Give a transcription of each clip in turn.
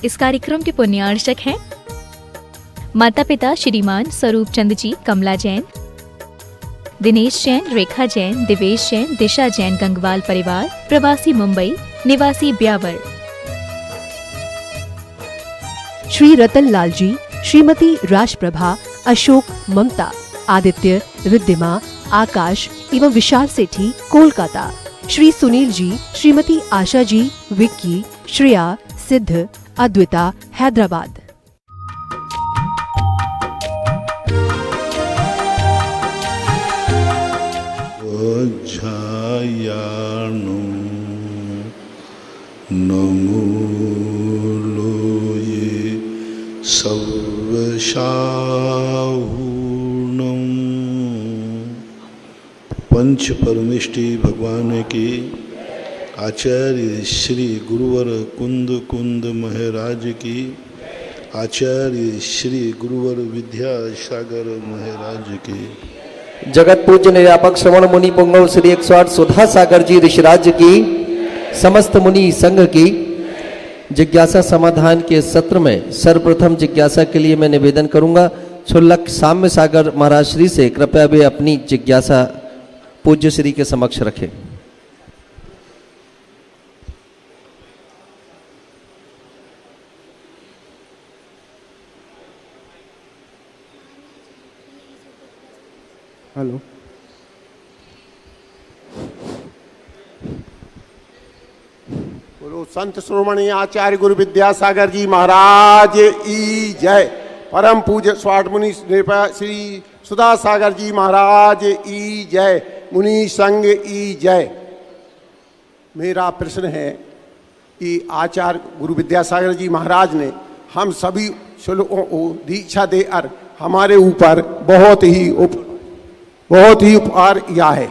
इस कार्यक्रम के पुण्यार्चक हैं माता पिता श्रीमान स्वरूप चंद जी, कमला जैन, दिनेश जैन, रेखा जैन, दिवेश जैन, दिशा जैन, गंगवाल परिवार, प्रवासी मुंबई, निवासी ब्यावर। श्री रतन लाल जी, श्रीमती राजप्रभा, अशोक, ममता, आदित्य, रिद्धिमा, आकाश एवं विशाल सेठी, कोलकाता। श्री सुनील जी, श्रीमती आशा जी, विक्की, श्रेया, सिद्ध, अद्विता, हैदराबाद। वज्रायाणो नमो लोये सर्वशाहूणं। पंच परमेष्टि भगवान की आचार्य श्री गुरुवर कुंद कुंद महाराज की, आचार्य श्री गुरुवर विद्यासागर महाराज की, जगत पूज्य निर्यापक श्रवण मुनि पुंगव श्री 108 सुधा सागर जी ऋषिराज की, समस्त मुनि संघ की। जिज्ञासा समाधान के सत्र में सर्वप्रथम जिज्ञासा के लिए मैं निवेदन करूंगा छुल्लक साम्य सागर महाराज श्री से कृपया वे अपनी जिज्ञासा पूज्य श्री के समक्ष रखें। हेलो, बोलो संत शिरोमणि आचार्य गुरु विद्यासागर जी महाराज ई जय। परम पूज्य स्वाट मुनि श्री सुधा सागर जी महाराज ई जय। मुनि संघ ई जय। मेरा प्रश्न है कि आचार्य गुरु विद्यासागर जी महाराज ने हम सभी श्लोकों को दीक्षा दे और हमारे ऊपर बहुत ही उपकार किया है।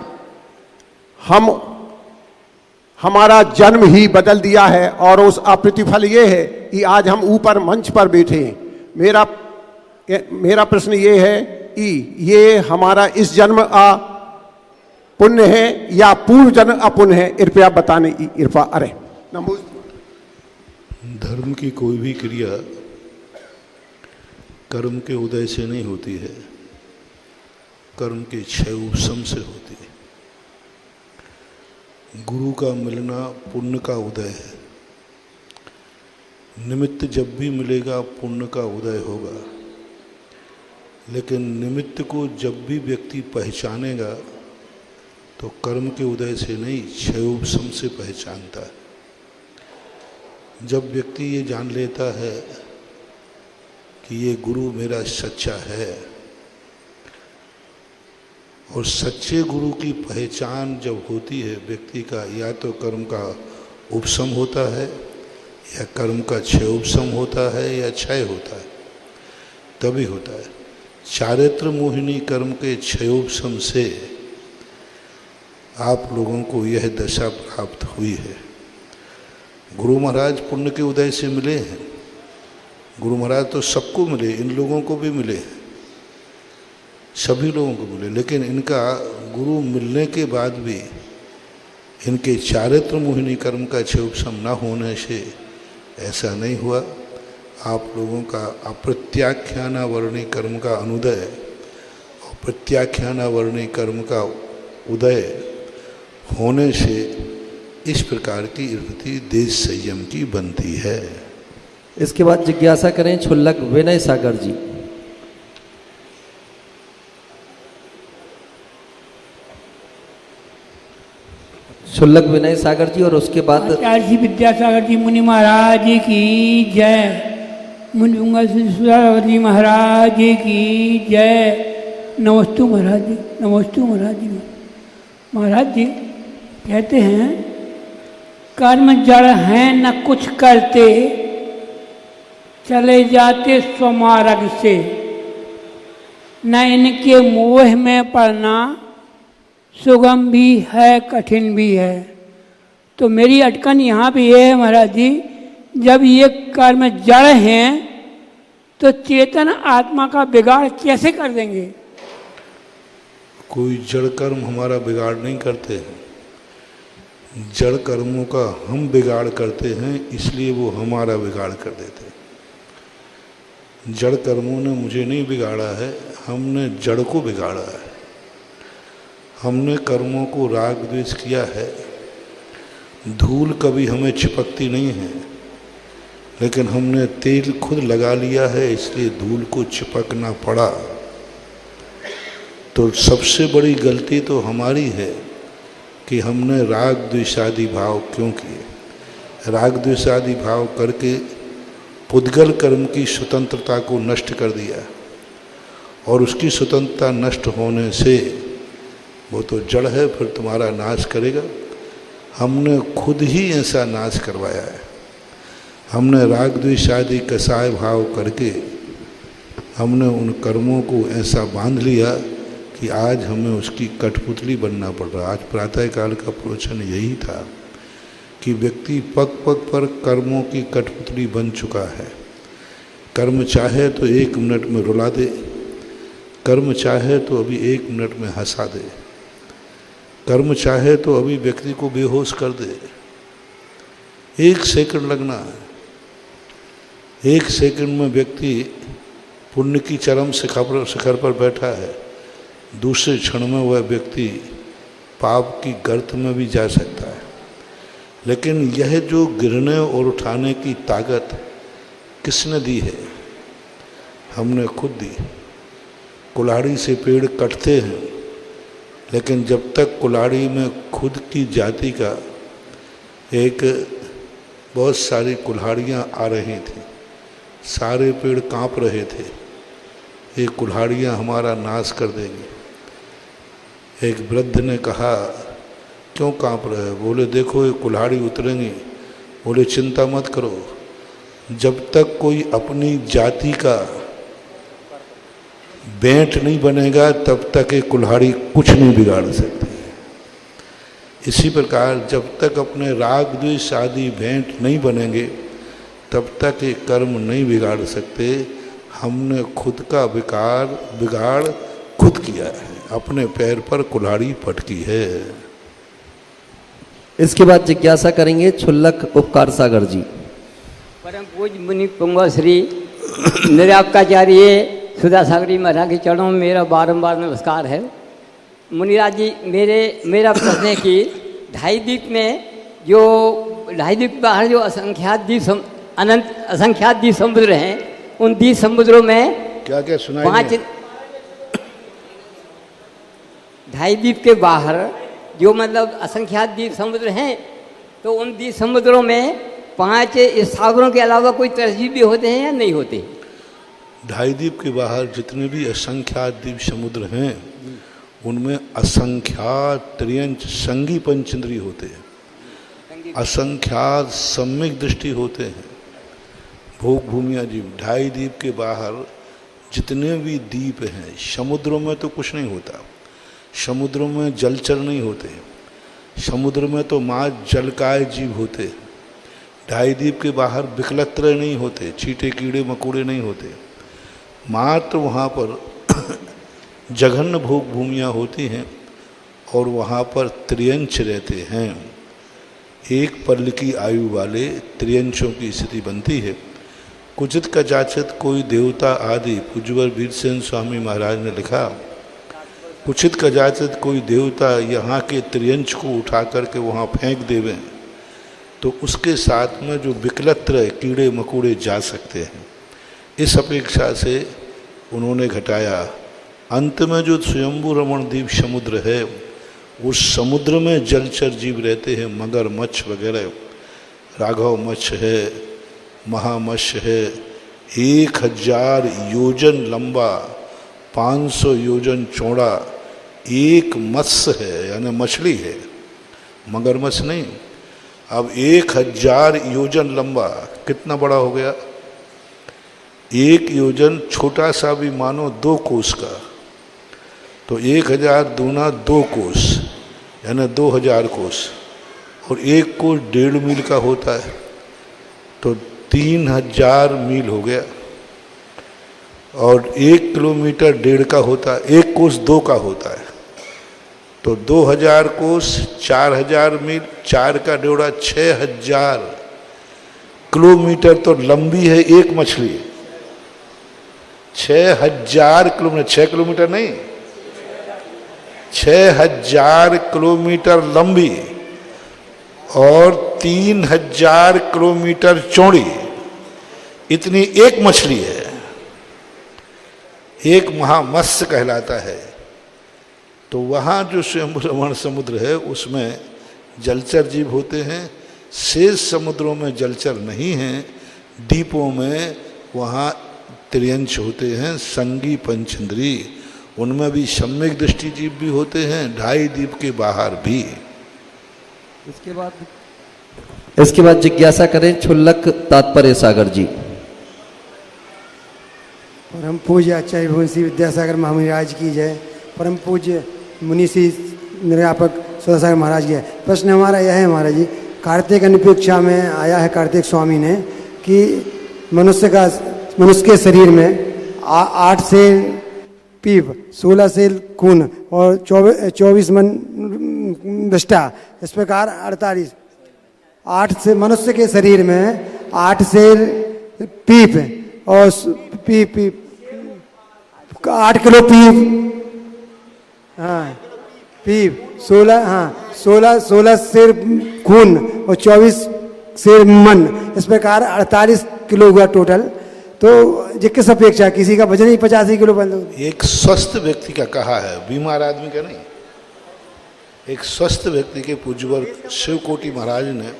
हमारा जन्म ही बदल दिया है और उसका प्रतिफल ये है कि आज हम ऊपर मंच पर बैठे हैं। मेरा प्रश्न ये है कि ये हमारा इस जन्म का पुण्य है या पूर्व जन्म का पुण्य है, कृपया बताने की कृपा करें। धर्म की कोई भी क्रिया कर्म के उदय से नहीं होती है, कर्म के क्षय उपशम से होती है। गुरु का मिलना पुण्य का उदय है। निमित्त जब भी मिलेगा पुण्य का उदय होगा, लेकिन निमित्त को जब भी व्यक्ति पहचानेगा तो कर्म के उदय से नहीं, क्षय उपशम से पहचानता है। जब व्यक्ति ये जान लेता है कि ये गुरु मेरा सच्चा है, और सच्चे गुरु की पहचान जब होती है व्यक्ति का, या तो कर्म का उपशम होता है या कर्म का क्षय उपशम होता है या क्षय होता है, तभी होता है। चारित्र मोहिनी कर्म के क्षयोपशम से आप लोगों को यह दशा प्राप्त हुई है। गुरु महाराज पुण्य के उदय से मिले हैं। गुरु महाराज तो सबको मिले, इन लोगों को भी मिले, सभी लोगों को मिले, लेकिन इनका गुरु मिलने के बाद भी इनके चारित्र मोहिनी कर्म का क्षयोपशम न होने से ऐसा नहीं हुआ। आप लोगों का अप्रत्याख्यानावर्णी कर्म का अनुदय और प्रत्याख्यानावर्णी कर्म का उदय होने से इस प्रकार की स्थिति देश संयम की बनती है। इसके बाद जिज्ञासा करें छुल्लक विनय सागर जी। छुल्लक विनय सागर जी और उसके बाद आचार्य जी विद्यासागर जी मुनि महाराज की जय। मुनि सुधासागर जी महाराज की जय। नमस्तु महाराज जी, नमस्तु महाराज जी। महाराज जी कहते हैं कर्म जड़ हैं न कुछ करते, चले जाते स्वमार्ग से, न इनके मोह में पड़ना सुगम भी है कठिन भी है। तो मेरी अटकन यहाँ भी ये है महाराज जी, जब ये कर्म जड़ हैं तो चेतन आत्मा का बिगाड़ कैसे कर देंगे? कोई जड़ कर्म हमारा बिगाड़ नहीं करते हैं। जड़ कर्मों का हम बिगाड़ करते हैं, इसलिए वो हमारा बिगाड़ कर देते हैं। जड़ कर्मों ने मुझे नहीं बिगाड़ा है, हमने जड़ को बिगाड़ा है। हमने कर्मों को राग द्वेष किया है। धूल कभी हमें चिपकती नहीं है, लेकिन हमने तेल खुद लगा लिया है, इसलिए धूल को चिपकना पड़ा। तो सबसे बड़ी गलती तो हमारी है कि हमने राग द्वेषादि भाव क्यों किए। राग द्वेषादि भाव करके पुद्गल कर्म की स्वतंत्रता को नष्ट कर दिया, और उसकी स्वतंत्रता नष्ट होने से वो तो जड़ है, फिर तुम्हारा नाश करेगा। हमने खुद ही ऐसा नाश करवाया है। हमने राग द्वेष आदि कसाय भाव करके हमने उन कर्मों को ऐसा बांध लिया कि आज हमें उसकी कठपुतली बनना पड़ रहा। आज प्रातःकाल का प्रवचन यही था कि व्यक्ति पग पग पर कर्मों की कठपुतली बन चुका है। कर्म चाहे तो 1 मिनट में रुला दे, कर्म चाहे तो अभी 1 मिनट में हंसा दे, कर्म चाहे तो अभी व्यक्ति को बेहोश कर दे। 1 सेकंड लगना है। 1 सेकंड में व्यक्ति पुण्य की चरम शिखर पर बैठा है, दूसरे क्षण में वह व्यक्ति पाप की गर्त में भी जा सकता है। लेकिन यह जो गिरने और उठाने की ताकत किसने दी है? हमने खुद दी। कुल्हाड़ी से पेड़ कटते हैं, लेकिन जब तक कुल्हाड़ी में खुद की जाति का एक बहुत सारी कुल्हाड़ियाँ आ रही थी, सारे पेड़ कांप रहे थे, ये कुल्हाड़ियाँ हमारा नाश कर देंगी। एक वृद्ध ने कहा, क्यों कांप रहे? बोले देखो ये कुल्हाड़ी उतरेंगी। बोले चिंता मत करो, जब तक कोई अपनी जाति का बेंट नहीं बनेगा तब तक ये कुल्हाड़ी कुछ नहीं बिगाड़ सकती। इसी प्रकार जब तक अपने राग द्वेष आदि भेंट नहीं बनेंगे तब तक ये कर्म नहीं बिगाड़ सकते। हमने खुद का बिगाड़ खुद किया है, अपने पैर पर कुल्हाड़ी पटकी है। इसके बाद जिज्ञासा करेंगे क्षुल्लक उपकार सागर जी। परम पूज्य मुनि पुंगव श्री निरापकाचार्य सुधा सागरी महाराज के चरणों में मेरा बारंबार नमस्कार है। मुनिराज जी, मेरा प्रश्न है कि ढाई द्वीप बाहर जो असंख्यात द्वीप अनंत असंख्यात द्वीप समुद्र हैं, उन द्वीप समुद्रों में क्या क्या सुनाई 5 ढाई द्वीप के बाहर जो मतलब असंख्यात द्वीप समुद्र हैं, तो उन द्वीप समुद्रों में 5 स्थावरों के अलावा कोई तरजीब भी होते हैं या नहीं होते? ढाई द्वीप के बाहर जितने भी असंख्यात द्वीप समुद्र हैं, उनमें असंख्यात त्रियंच संगी पंचेंद्री होते हैं, असंख्यात सम्यक दृष्टि होते हैं, भोग भूमिया जीव। ढाई द्वीप के बाहर जितने भी द्वीप हैं, समुद्रों में तो कुछ नहीं होता, समुद्रों में जलचर नहीं होते, समुद्र में तो माँ जलकाय जीव होते। ढाई द्वीप के बाहर विकलत्र नहीं होते, चींटे कीड़े मकोड़े नहीं होते, मात्र वहाँ पर जघन्य भोग भूमियाँ होती हैं और वहाँ पर त्रियंच रहते हैं। एक पल की आयु वाले त्रियंचों की स्थिति बनती है। कुचित कदाचित कोई देवता आदि, पूज्यवर वीरसेन स्वामी महाराज ने लिखा, कुचित कदाचित कोई देवता यहाँ के त्रियंच को उठा करके वहाँ फेंक देवे तो उसके साथ में जो विकलत्र कीड़े मकोड़े जा सकते हैं। इस अपेक्षा से उन्होंने घटाया। अंत में जो स्वयंभू रमण द्वीप समुद्र है, उस समुद्र में जलचर जीव रहते हैं, मगर मच्छ वगैरह, राघव मच्छ है, महामत्स्य है, 1000 योजन लंबा 500 योजन चौड़ा एक मत्स्य है, यानी मछली है, मगरमच्छ नहीं। अब 1000 योजन लंबा कितना बड़ा हो गया? 1 योजन छोटा सा भी मानो 2 कोस का, तो 1000 दूना 2 कोस, यानी 2000 कोस, और 1 कोस 1.5 मील का होता है, तो 3000 मील हो गया। और 1 किलोमीटर 1.5 का होता है, 1 कोस 2 का होता है, तो 2000 कोस 4000 मील, 4 का ड्योढ़ा 6000 किलोमीटर तो लंबी है एक मछली। 6000 किलोमीटर, 6 किलोमीटर नहीं, 6000 किलोमीटर लंबी और 3000 किलोमीटर चौड़ी, इतनी एक मछली है। एक महामत्स्य कहलाता है। तो वहाँ जो स्वयं समुद्र है उसमें जलचर जीव होते हैं, शेष समुद्रों में जलचर नहीं हैं। द्वीपों में वहाँ त्रियंश होते हैं, संगी पंचेंद्री, उनमें भी सम्यक दृष्टि जीव भी होते हैं, 2.5 द्वीप के बाहर भी। इसके बाद जिज्ञासा करें क्षुल्लक तात्पर्य सागर जी। परम पूज्य आचार्य भगवान श्री विद्यासागर महाराज की जय। परम पूज्य मुनि श्री निर्यापक सुधासागर महाराज की जय। प्रश्न हमारा यह है महाराज जी, कार्तिक अनुपेक्षा में आया है कार्तिक स्वामी ने कि मनुष्य के शरीर में 8 सेल पीप, 16 सेल खून और 24 मन विष्ठा, इस प्रकार 48 8 से मनुष्य के शरीर में 8 सेल पीप और पीप 8 किलो पीप, हाँ पीप 16 सेर खून और 24 सेर मन, इस प्रकार 48 किलो हुआ टोटल। तो ये किस अपेक्षा, किसी का वजन ही 85 किलो बन। एक स्वस्थ व्यक्ति का कहा है, बीमार आदमी का नहीं। एक स्वस्थ व्यक्ति के पूज्यवर शिवकोटि महाराज ने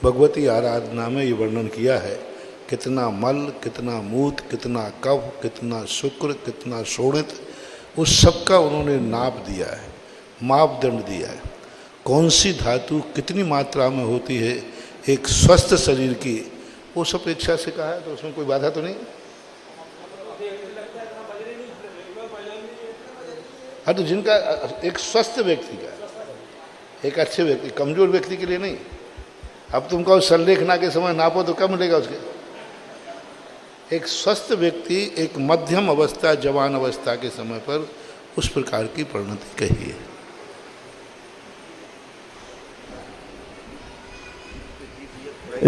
भगवती आराधना में ये वर्णन किया है, कितना मल, कितना मूत, कितना कफ, कितना शुक्र, कितना शोणित, उस सब का उन्होंने नाप दिया है, मापदंड दिया है। कौन सी धातु कितनी मात्रा में होती है एक स्वस्थ शरीर की, वो सब अपेक्षा से कहा है, तो उसमें कोई बाधा तो नहीं। हाँ, तो जिनका एक स्वस्थ व्यक्ति का, एक अच्छे व्यक्ति, कमजोर व्यक्ति के लिए नहीं। अब तुम कहो संलेखना के समय नापो तो क्या मिलेगा उसके। एक स्वस्थ व्यक्ति एक मध्यम अवस्था, जवान अवस्था के समय पर उस प्रकार की परिणति कही है।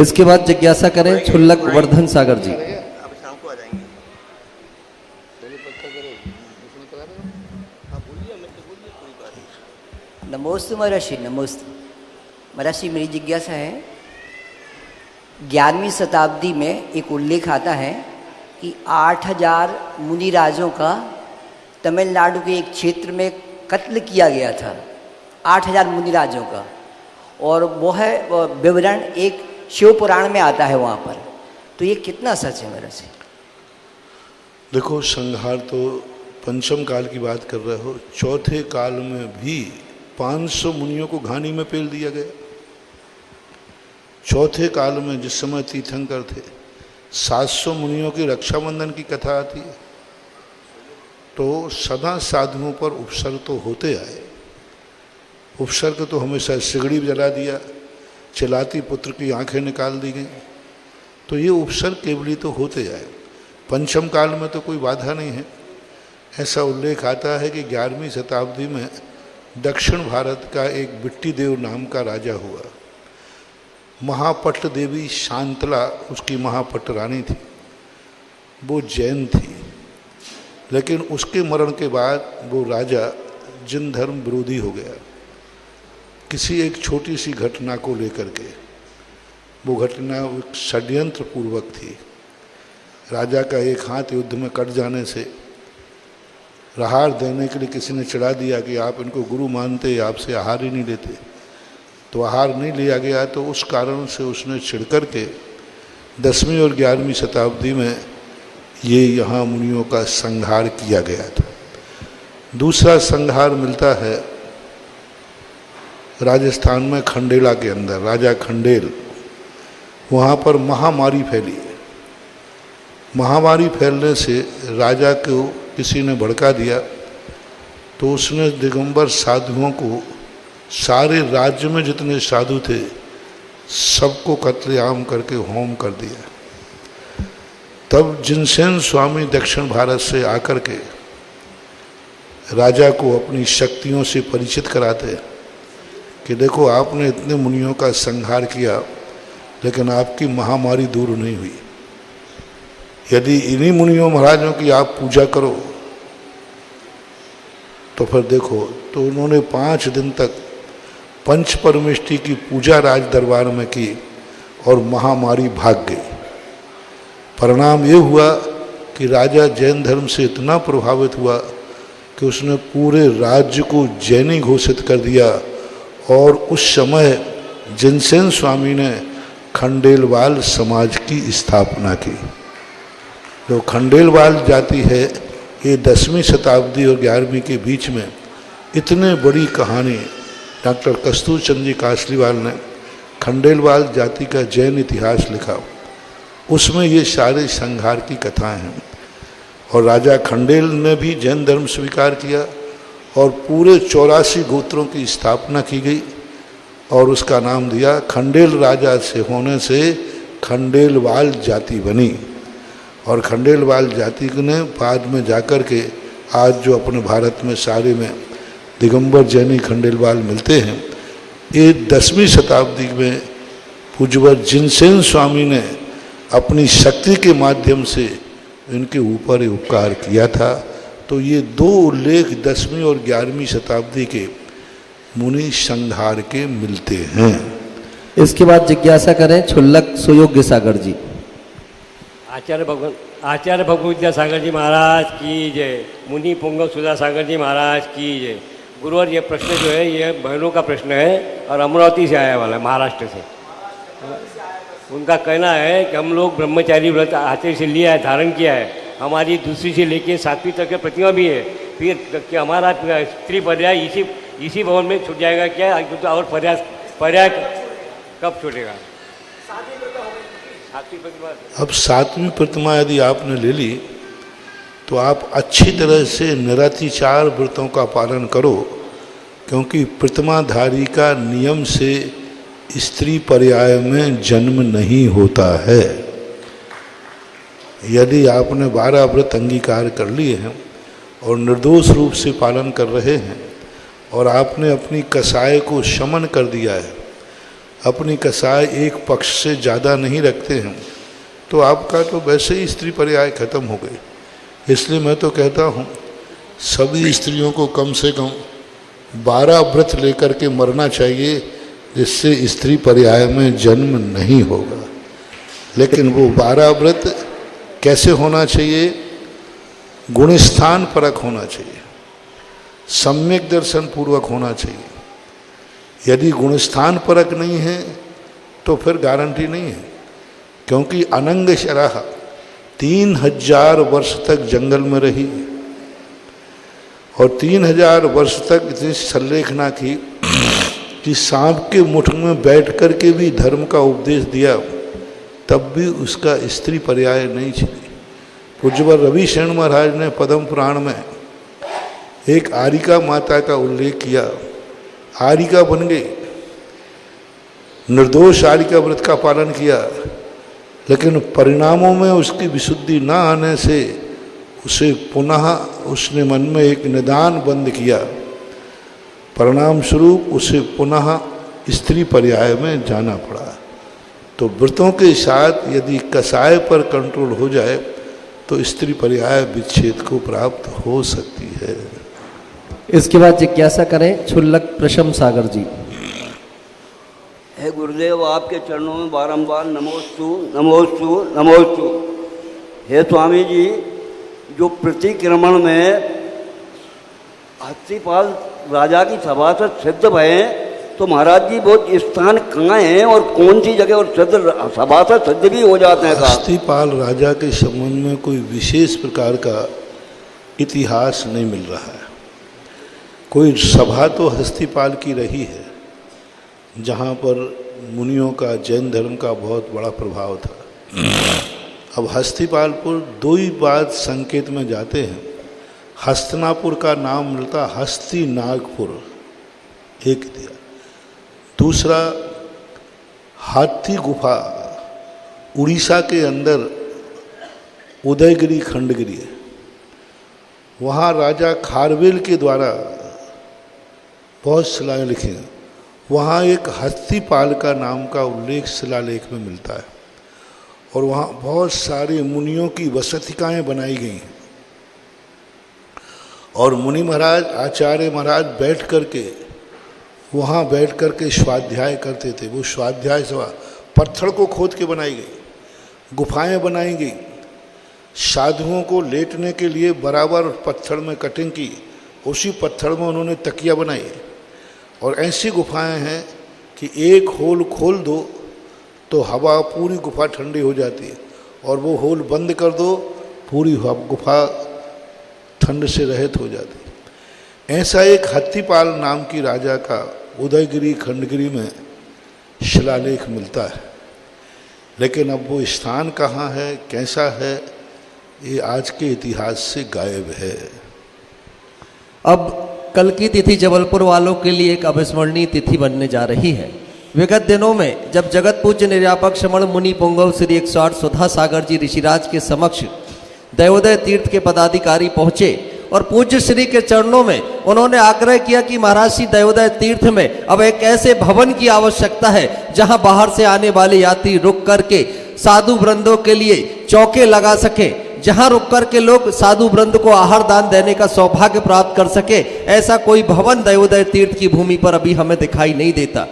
इसके बाद जिज्ञासा करें क्षुल्लक वर्धन सागर जी। नमोस्तु महर्षि, नमोस्तु महर्षि। मेरी जिज्ञासा है, 11वीं शताब्दी में एक उल्लेख आता है कि 8000 मुनिराजों का तमिलनाडु के एक क्षेत्र में कत्ल किया गया था, 8000 मुनिराजों का, और वो है विवरण एक शिव पुराण में आता है वहाँ पर। तो ये कितना सच है महर्षि? देखो, संहार तो पंचम काल की बात कर रहे हो, चौथे काल में भी 500 मुनियों को घानी में पेल दिया गया। चौथे काल में जिस समय तीर्थंकर थे, 700 मुनियों की रक्षाबंधन की कथा आती है। तो सदा साधुओं पर उपसर्ग तो होते आए। उपसर्ग तो हमेशा सिगड़ी जला दिया, चिलाती पुत्र की आंखें निकाल दी गई, तो ये उपसर्ग केवली तो होते आए। पंचम काल में तो कोई बाधा नहीं है। ऐसा उल्लेख आता है कि 11वीं शताब्दी में दक्षिण भारत का एक बिट्टी देव नाम का राजा हुआ। महापट्ट देवी शांतला उसकी महापट्ट रानी थी। वो जैन थी, लेकिन उसके मरण के बाद वो राजा जिन धर्म विरोधी हो गया, किसी एक छोटी सी घटना को लेकर के। वो घटना षड्यंत्र पूर्वक थी। राजा का एक हाथ युद्ध में कट जाने से आहार देने के लिए किसी ने चढ़ा दिया कि आप इनको गुरु मानते, आपसे आहार ही नहीं लेते। तो आहार नहीं लिया गया, तो उस कारण से उसने छिड़ कर के 10वीं और 11वीं शताब्दी में ये यहाँ मुनियों का संहार किया गया था। दूसरा संहार मिलता है राजस्थान में खंडेला के अंदर, राजा खंडेल, वहाँ पर महामारी फैली। महामारी फैलने से राजा को किसी ने भड़का दिया, तो उसने दिगंबर साधुओं को, सारे राज्य में जितने साधु थे सबको कत्लेआम करके होम कर दिया। तब जिनसेन स्वामी दक्षिण भारत से आकर के राजा को अपनी शक्तियों से परिचित कराते कि देखो आपने इतने मुनियों का संहार किया लेकिन आपकी महामारी दूर नहीं हुई। यदि इन्हीं मुनियों महाराजों की आप पूजा करो तो फिर देखो। तो उन्होंने 5 दिन तक पंच परमेष्टि की पूजा राज दरबार में की और महामारी भाग गई। परिणाम ये हुआ कि राजा जैन धर्म से इतना प्रभावित हुआ कि उसने पूरे राज्य को जैनी घोषित कर दिया और उस समय जिनसेन स्वामी ने खंडेलवाल समाज की स्थापना की। जो खंडेलवाल जाति है ये 10वीं शताब्दी और 11वीं के बीच में इतने बड़ी कहानी डॉक्टर कस्तूर चंद जी कासलीवाल ने खंडेलवाल जाति का जैन इतिहास लिखा। उसमें ये सारे संहार की कथाएं हैं। और राजा खंडेल ने भी जैन धर्म स्वीकार किया और पूरे 84 गोत्रों की स्थापना की गई और उसका नाम दिया खंडेल राजा से होने से खंडेलवाल जाति बनी। और खंडेलवाल जाति ने बाद में जाकर के आज जो अपने भारत में सारे में दिगंबर जैनी खंडेलवाल मिलते हैं, ये 10वीं शताब्दी में पूज्यवर जिनसेन स्वामी ने अपनी शक्ति के माध्यम से इनके ऊपर उपकार किया था। तो ये 2 उल्लेख 10वीं और 11वीं शताब्दी के मुनि संहार के मिलते हैं। इसके बाद जिज्ञासा करें छुल्लक सुयोग्य सागर जी। आचार्य भगवत विद्यासागर जी महाराज की जय। मुनि पुंगव सुधा सागर जी महाराज की जय। गुरुवर, ये प्रश्न जो है ये बहनों का प्रश्न है और अमरावती से आया वाला है, महाराष्ट्र से। उनका कहना है कि हम लोग ब्रह्मचारी व्रत आचार्य से लिया है, धारण किया है। हमारी 2री से लेके 7वीं तक की प्रतिमा भी है। फिर कि हमारा स्त्री पर्याय इसी भवन में छूट जाएगा क्या? और पर्याय कब छूटेगा? अब 7वीं प्रतिमा यदि आपने ले ली तो आप अच्छी तरह से निरतिचार व्रतों का पालन करो, क्योंकि प्रतिमाधारी का नियम से स्त्री पर्याय में जन्म नहीं होता है। यदि आपने 12 व्रत अंगीकार कर लिए हैं और निर्दोष रूप से पालन कर रहे हैं और आपने अपनी कसाय को शमन कर दिया है, अपनी कसाय एक पक्ष से ज़्यादा नहीं रखते हैं, तो आपका तो वैसे ही स्त्री पर्याय खत्म हो गई। इसलिए मैं तो कहता हूँ सभी स्त्रियों को कम से कम 12 व्रत लेकर के मरना चाहिए, जिससे स्त्री पर्याय में जन्म नहीं होगा। लेकिन वो 12 व्रत कैसे होना चाहिए? गुणस्थान परक होना चाहिए, सम्यक दर्शन पूर्वक होना चाहिए। यदि गुणस्थान परक नहीं है तो फिर गारंटी नहीं है, क्योंकि अनंग शराह 3000 वर्ष तक जंगल में रही और 3000 वर्ष तक इतनी सल्लेखना की कि सांप के मुठ में बैठ कर के भी धर्म का उपदेश दिया, तब भी उसका स्त्री पर्याय नहीं छिड़ी। पूज्यवर रवि शरण महाराज ने पद्म पुराण में एक आरिका माता का उल्लेख किया। आरिका बन गई, निर्दोष आरिका व्रत का पालन किया, लेकिन परिणामों में उसकी विशुद्धि न आने से उसे पुनः उसने मन में एक निदान बंद किया। परिणाम स्वरूप उसे पुनः स्त्री पर्याय में जाना पड़ा। तो व्रतों के साथ यदि कसाय पर कंट्रोल हो जाए तो स्त्री पर्याय विच्छेद को प्राप्त हो सकती है। इसके बाद जिज्ञासा करें छुल्लक प्रशम सागर जी। हे गुरुदेव, आपके चरणों में बारंबार नमोस्तु नमोस्तु नमोस्तु। हे स्वामी जी, जो प्रतिक्रमण में हस्तिपाल राजा की सभा से सिद्ध भये, तो महाराज जी वो स्थान कहाँ हैं और कौन सी जगह और सिद्ध सभा से सिद्ध भी हो जाते हैं? हस्तिपाल राजा के संबंध में कोई विशेष प्रकार का इतिहास नहीं मिल रहा है। कोई सभा तो हस्तिपाल की रही है जहाँ पर मुनियों का जैन धर्म का बहुत बड़ा प्रभाव था। अब हस्तिपालपुर 2 ही बात संकेत में जाते हैं। हस्तिनापुर का नाम मिलता हस्ती नागपुर, एक दिया। दूसरा हाथी गुफा उड़ीसा के अंदर उदयगिरी खंडगिरी है, वहाँ राजा खारवेल के द्वारा बहुत शिलाएँ लिखी हैं। वहाँ एक हस्तीपाल का नाम का उल्लेख शिलालेख में मिलता है और वहाँ बहुत सारे मुनियों की वसतिकाएँ बनाई गई हैं और मुनि महाराज, आचार्य महाराज बैठ करके वहाँ बैठ करके स्वाध्याय करते थे। वो स्वाध्याय सभा पत्थर को खोद के बनाई गई, गुफाएं बनाई गई, साधुओं को लेटने के लिए बराबर पत्थर में कटिंग की, उसी पत्थर में उन्होंने तकिया बनाई और ऐसी गुफाएं हैं कि एक होल खोल दो तो हवा पूरी गुफा ठंडी हो जाती है और वो होल बंद कर दो पूरी गुफा ठंड से रहित हो जाती है। ऐसा एक हत्तीपाल नाम की राजा का उदयगिरी खंडगिरी में शिलालेख मिलता है, लेकिन अब वो स्थान कहाँ है, कैसा है, ये आज के इतिहास से गायब है। अब कल की तिथि जबलपुर वालों के लिए एक अविस्मरणीय तिथि बनने जा रही है। विगत दिनों में जब जगत पूज्य निर्यापक श्रमण मुनि पुंगव श्री 108 सुधा सागर जी ऋषिराज के समक्ष दयोदय तीर्थ के पदाधिकारी पहुंचे और पूज्य श्री के चरणों में उन्होंने आग्रह किया कि महाराज श्री दयोदय तीर्थ में अब एक ऐसे भवन की आवश्यकता है जहां बाहर से आने वाले यात्री रुक करके साधु वृंदों के लिए चौके लगा सके, जहां रुक कर के लोग साधु वृंद को आहार दान देने का सौभाग्य प्राप्त कर सके। ऐसा कोई भवन दयोदय तीर्थ की भूमि पर अभी हमें दिखाई नहीं देता।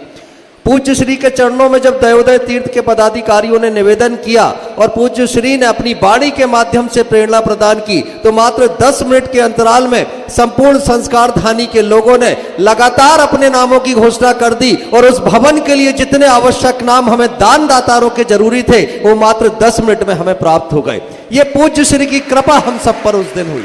पूज्य श्री के चरणों में जब दयोदय तीर्थ के पदाधिकारियों ने निवेदन किया और पूज्य श्री ने अपनी वाणी के माध्यम से प्रेरणा प्रदान की, तो मात्र 10 मिनट के अंतराल में संपूर्ण संस्कार धानी के लोगों ने लगातार अपने नामों की घोषणा कर दी और उस भवन के लिए जितने आवश्यक नाम हमें दान दातारों के जरूरी थे वो मात्र 10 मिनट में हमें प्राप्त हो गए। ये पूज्य श्री की कृपा हम सब पर उस दिन हुई।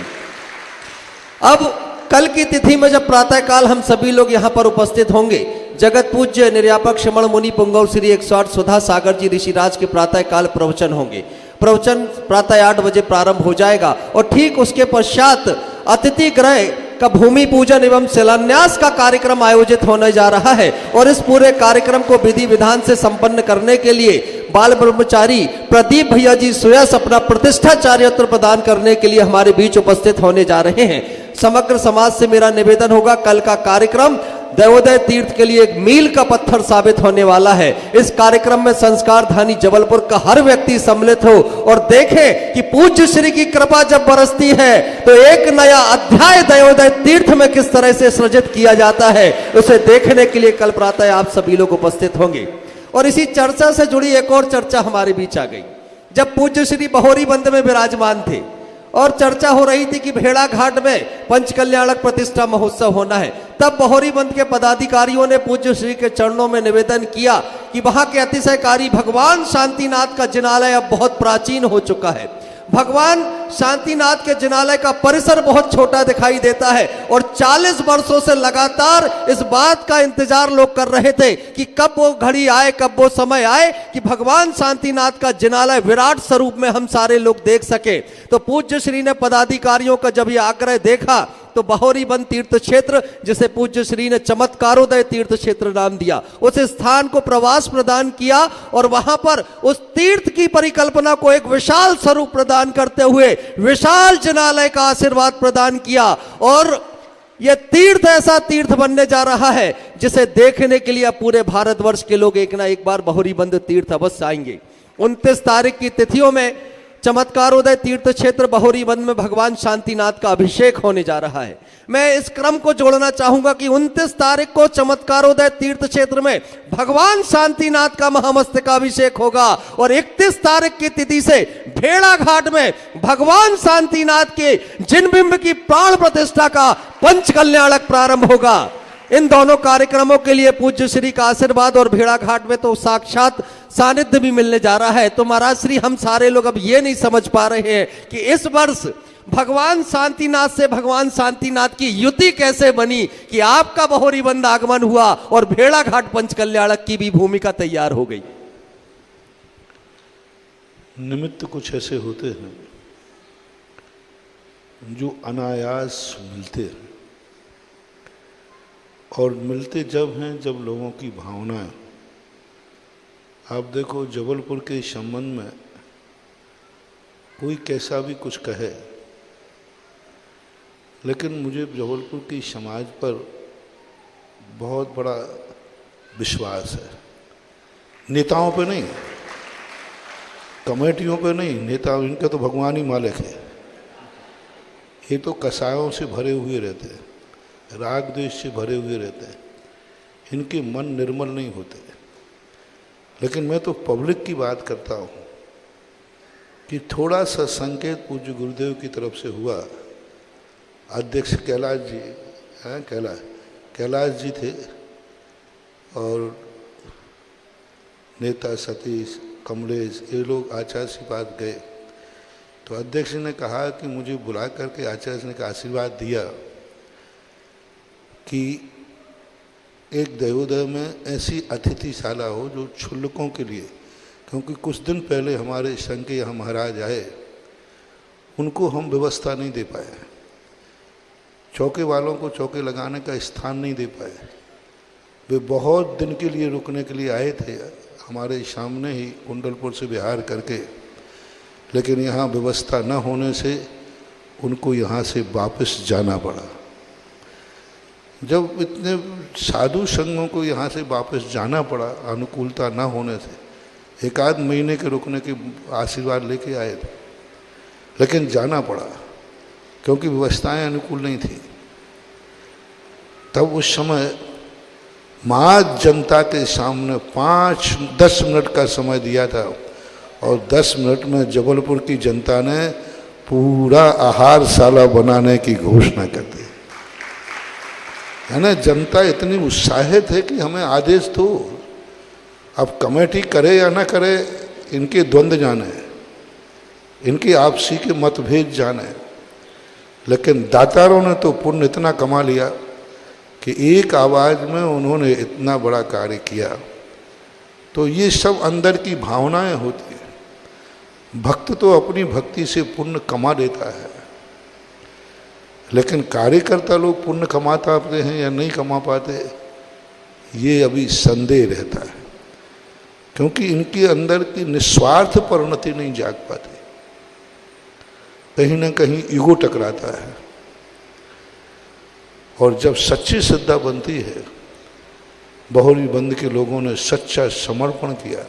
अब कल की तिथि में जब प्रातःकाल हम सभी लोग यहाँ पर उपस्थित होंगे, जगत पूज्य निर्यापक श्रमण मुनि पुंगव श्री 108 सुधा सागर जी ऋषिराज के प्रातःकाल प्रवचन होंगे। प्रवचन प्रातः 8 बजे प्रारंभ हो जाएगा और ठीक उसके पश्चात अतिथि गृह का भूमि पूजन एवं शिलान्यास का कार्यक्रम आयोजित होने जा रहा है और इस पूरे कार्यक्रम को विधि विधान से संपन्न करने के लिए बाल ब्रह्मचारी प्रदीप भैया जी सुयस अपना प्रतिष्ठाचार्यत्व प्रदान करने के लिए हमारे बीच उपस्थित होने जा रहे हैं। समग्र समाज से मेरा निवेदन होगा, कल का कार्यक्रम दयोदय तीर्थ के लिए एक मील का पत्थर साबित होने वाला है। इस कार्यक्रम में संस्कार धानी जबलपुर का हर व्यक्ति सम्मिलित हो और देखे कि पूज्य श्री की कृपा जब बरसती है तो एक नया अध्याय दयोदय तीर्थ में किस तरह से सृजित किया जाता है, उसे देखने के लिए कल प्रातः आप सभी लोग उपस्थित होंगे। और इसी चर्चा से जुड़ी एक और चर्चा हमारे बीच आ गई। जब पूज्य श्री बहोरी बंद में विराजमान थे और चर्चा हो रही थी कि भेड़ा घाट में पंचकल्याणक प्रतिष्ठा महोत्सव होना है, तब बहोरी बंद के पदाधिकारियों ने पूज्य श्री के चरणों में निवेदन किया कि वहां के अतिशयकारी भगवान शांतिनाथ का जिनालय अब बहुत प्राचीन हो चुका है। भगवान शांतिनाथ के जिनालय का परिसर बहुत छोटा दिखाई देता है और 40 वर्षों से लगातार इस बात का इंतजार लोग कर रहे थे कि कब वो घड़ी आए, कब वो समय आए कि भगवान शांतिनाथ का जिनालय विराट स्वरूप में हम सारे लोग देख सके। तो पूज्य श्री ने पदाधिकारियों का जब ये आग्रह देखा तो बहोरी बंद तीर्थ क्षेत्र, जिसे पूज्य श्री ने चमत्कारोदय तीर्थ क्षेत्र नाम दिया, उस स्थान को प्रवास प्रदान किया और वहां पर उस तीर्थ की परिकल्पना को एक विशाल स्वरूप प्रदान करते हुए विशाल जिनालय का आशीर्वाद प्रदान किया। और यह तीर्थ ऐसा तीर्थ बनने जा रहा है जिसे देखने के लिए पूरे भारतवर्ष के लोग एक ना एक बार बहोरी बंद तीर्थ अवश्य आएंगे। 29 तारीख की तिथियों में चमत्कारोदय तीर्थ क्षेत्र बहोरी बंद में भगवान शांतिनाथ का अभिषेक होने जा रहा है। मैं इस क्रम को जोड़ना चाहूंगा कि 29 तारीख को चमत्कारोदय तीर्थ क्षेत्र में भगवान शांतिनाथ का महामस्तकाभिषेक होगा और 31 तारीख की तिथि से भेड़ा घाट में भगवान शांतिनाथ के जिनबिंब की प्राण प्रतिष्ठा का पंचकल्याणक प्रारंभ होगा। इन दोनों कार्यक्रमों के लिए पूज्य श्री का आशीर्वाद और भेड़ा घाट में तो साक्षात सानिध्य भी मिलने जा रहा है। तो महाराज श्री हम सारे लोग अब ये नहीं समझ पा रहे हैं कि इस वर्ष भगवान शांतिनाथ से भगवान शांतिनाथ की युति कैसे बनी कि आपका बहोरी बंद आगमन हुआ और भेड़ा घाट पंचकल्याणक की भी भूमिका तैयार हो गई। निमित्त कुछ ऐसे होते हैं जो अनायास मिलते हैं और मिलते जब हैं जब लोगों की भावनाएं, आप देखो जबलपुर के संबंध में कोई कैसा भी कुछ कहे, लेकिन मुझे जबलपुर की समाज पर बहुत बड़ा विश्वास है। नेताओं पे नहीं, कमेटियों पे नहीं, नेता इनके तो भगवान ही मालिक है। ये तो कसायों से भरे हुए रहते हैं, राग द्वेष से भरे हुए रहते हैं, इनके मन निर्मल नहीं होते। लेकिन मैं तो पब्लिक की बात करता हूँ कि थोड़ा सा संकेत पूज्य गुरुदेव की तरफ से हुआ। अध्यक्ष कैलाश जी हैं, कैलाश जी थे और नेता सतीश, कमलेश, ये लोग आचार्य के पास गए तो अध्यक्ष ने कहा कि मुझे बुला करके आचार्य ने का आशीर्वाद दिया कि एक देवोदय में ऐसी अतिथिशाला हो जो क्षुल्लकों के लिए, क्योंकि कुछ दिन पहले हमारे संघ के यहाँ महाराज आए, उनको हम व्यवस्था नहीं दे पाए, चौके वालों को चौके लगाने का स्थान नहीं दे पाए। वे बहुत दिन के लिए रुकने के लिए आए थे हमारे सामने ही कुंडलपुर से बिहार करके, लेकिन यहाँ व्यवस्था न होने से उनको यहाँ से वापस जाना पड़ा। जब इतने साधु संघों को यहाँ से वापस जाना पड़ा अनुकूलता न होने से, एक आध महीने के रुकने के आशीर्वाद लेके आए थे, लेकिन जाना पड़ा क्योंकि व्यवस्थाएं अनुकूल नहीं थी। तब उस समय माँ जनता के सामने 5-10 मिनट का समय दिया था और 10 मिनट में जबलपुर की जनता ने पूरा आहारशाला बनाने की घोषणा कर दी। है ना, जनता इतनी उत्साहित है कि हमें आदेश दो। अब कमेटी करे या ना करे इनके द्वंद्व जाने, इनकी आपसी के मतभेद जाने, लेकिन दातारों ने तो पुण्य इतना कमा लिया कि एक आवाज़ में उन्होंने इतना बड़ा कार्य किया। तो ये सब अंदर की भावनाएं होती है। भक्त तो अपनी भक्ति से पुण्य कमा लेता है, लेकिन कार्यकर्ता लोग पुण्य कमा पाते हैं या नहीं कमा पाते, ये अभी संदेह रहता है, क्योंकि इनके अंदर की निस्वार्थ परिणति नहीं जाग पाती। कहीं ना कहीं ईगो टकराता है। और जब सच्ची श्रद्धा बनती है, बहोरी बंद के लोगों ने सच्चा समर्पण किया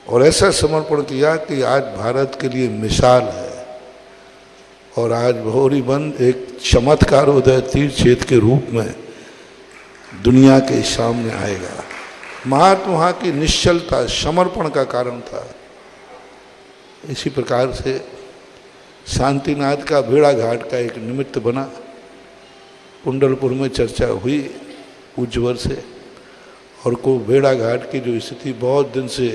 और ऐसा समर्पण किया कि आज भारत के लिए मिसाल है। और आज बहोरी बंद एक चमत्कार उदय तीर्थ क्षेत्र के रूप में दुनिया के सामने आएगा। महत्व वहाँ की निश्चलता समर्पण का कारण था। इसी प्रकार से शांतिनाथ का भेड़ा घाट का एक निमित्त बना। कुंडलपुर में चर्चा हुई उज्जवल से, और को भेड़ा घाट की जो स्थिति बहुत दिन से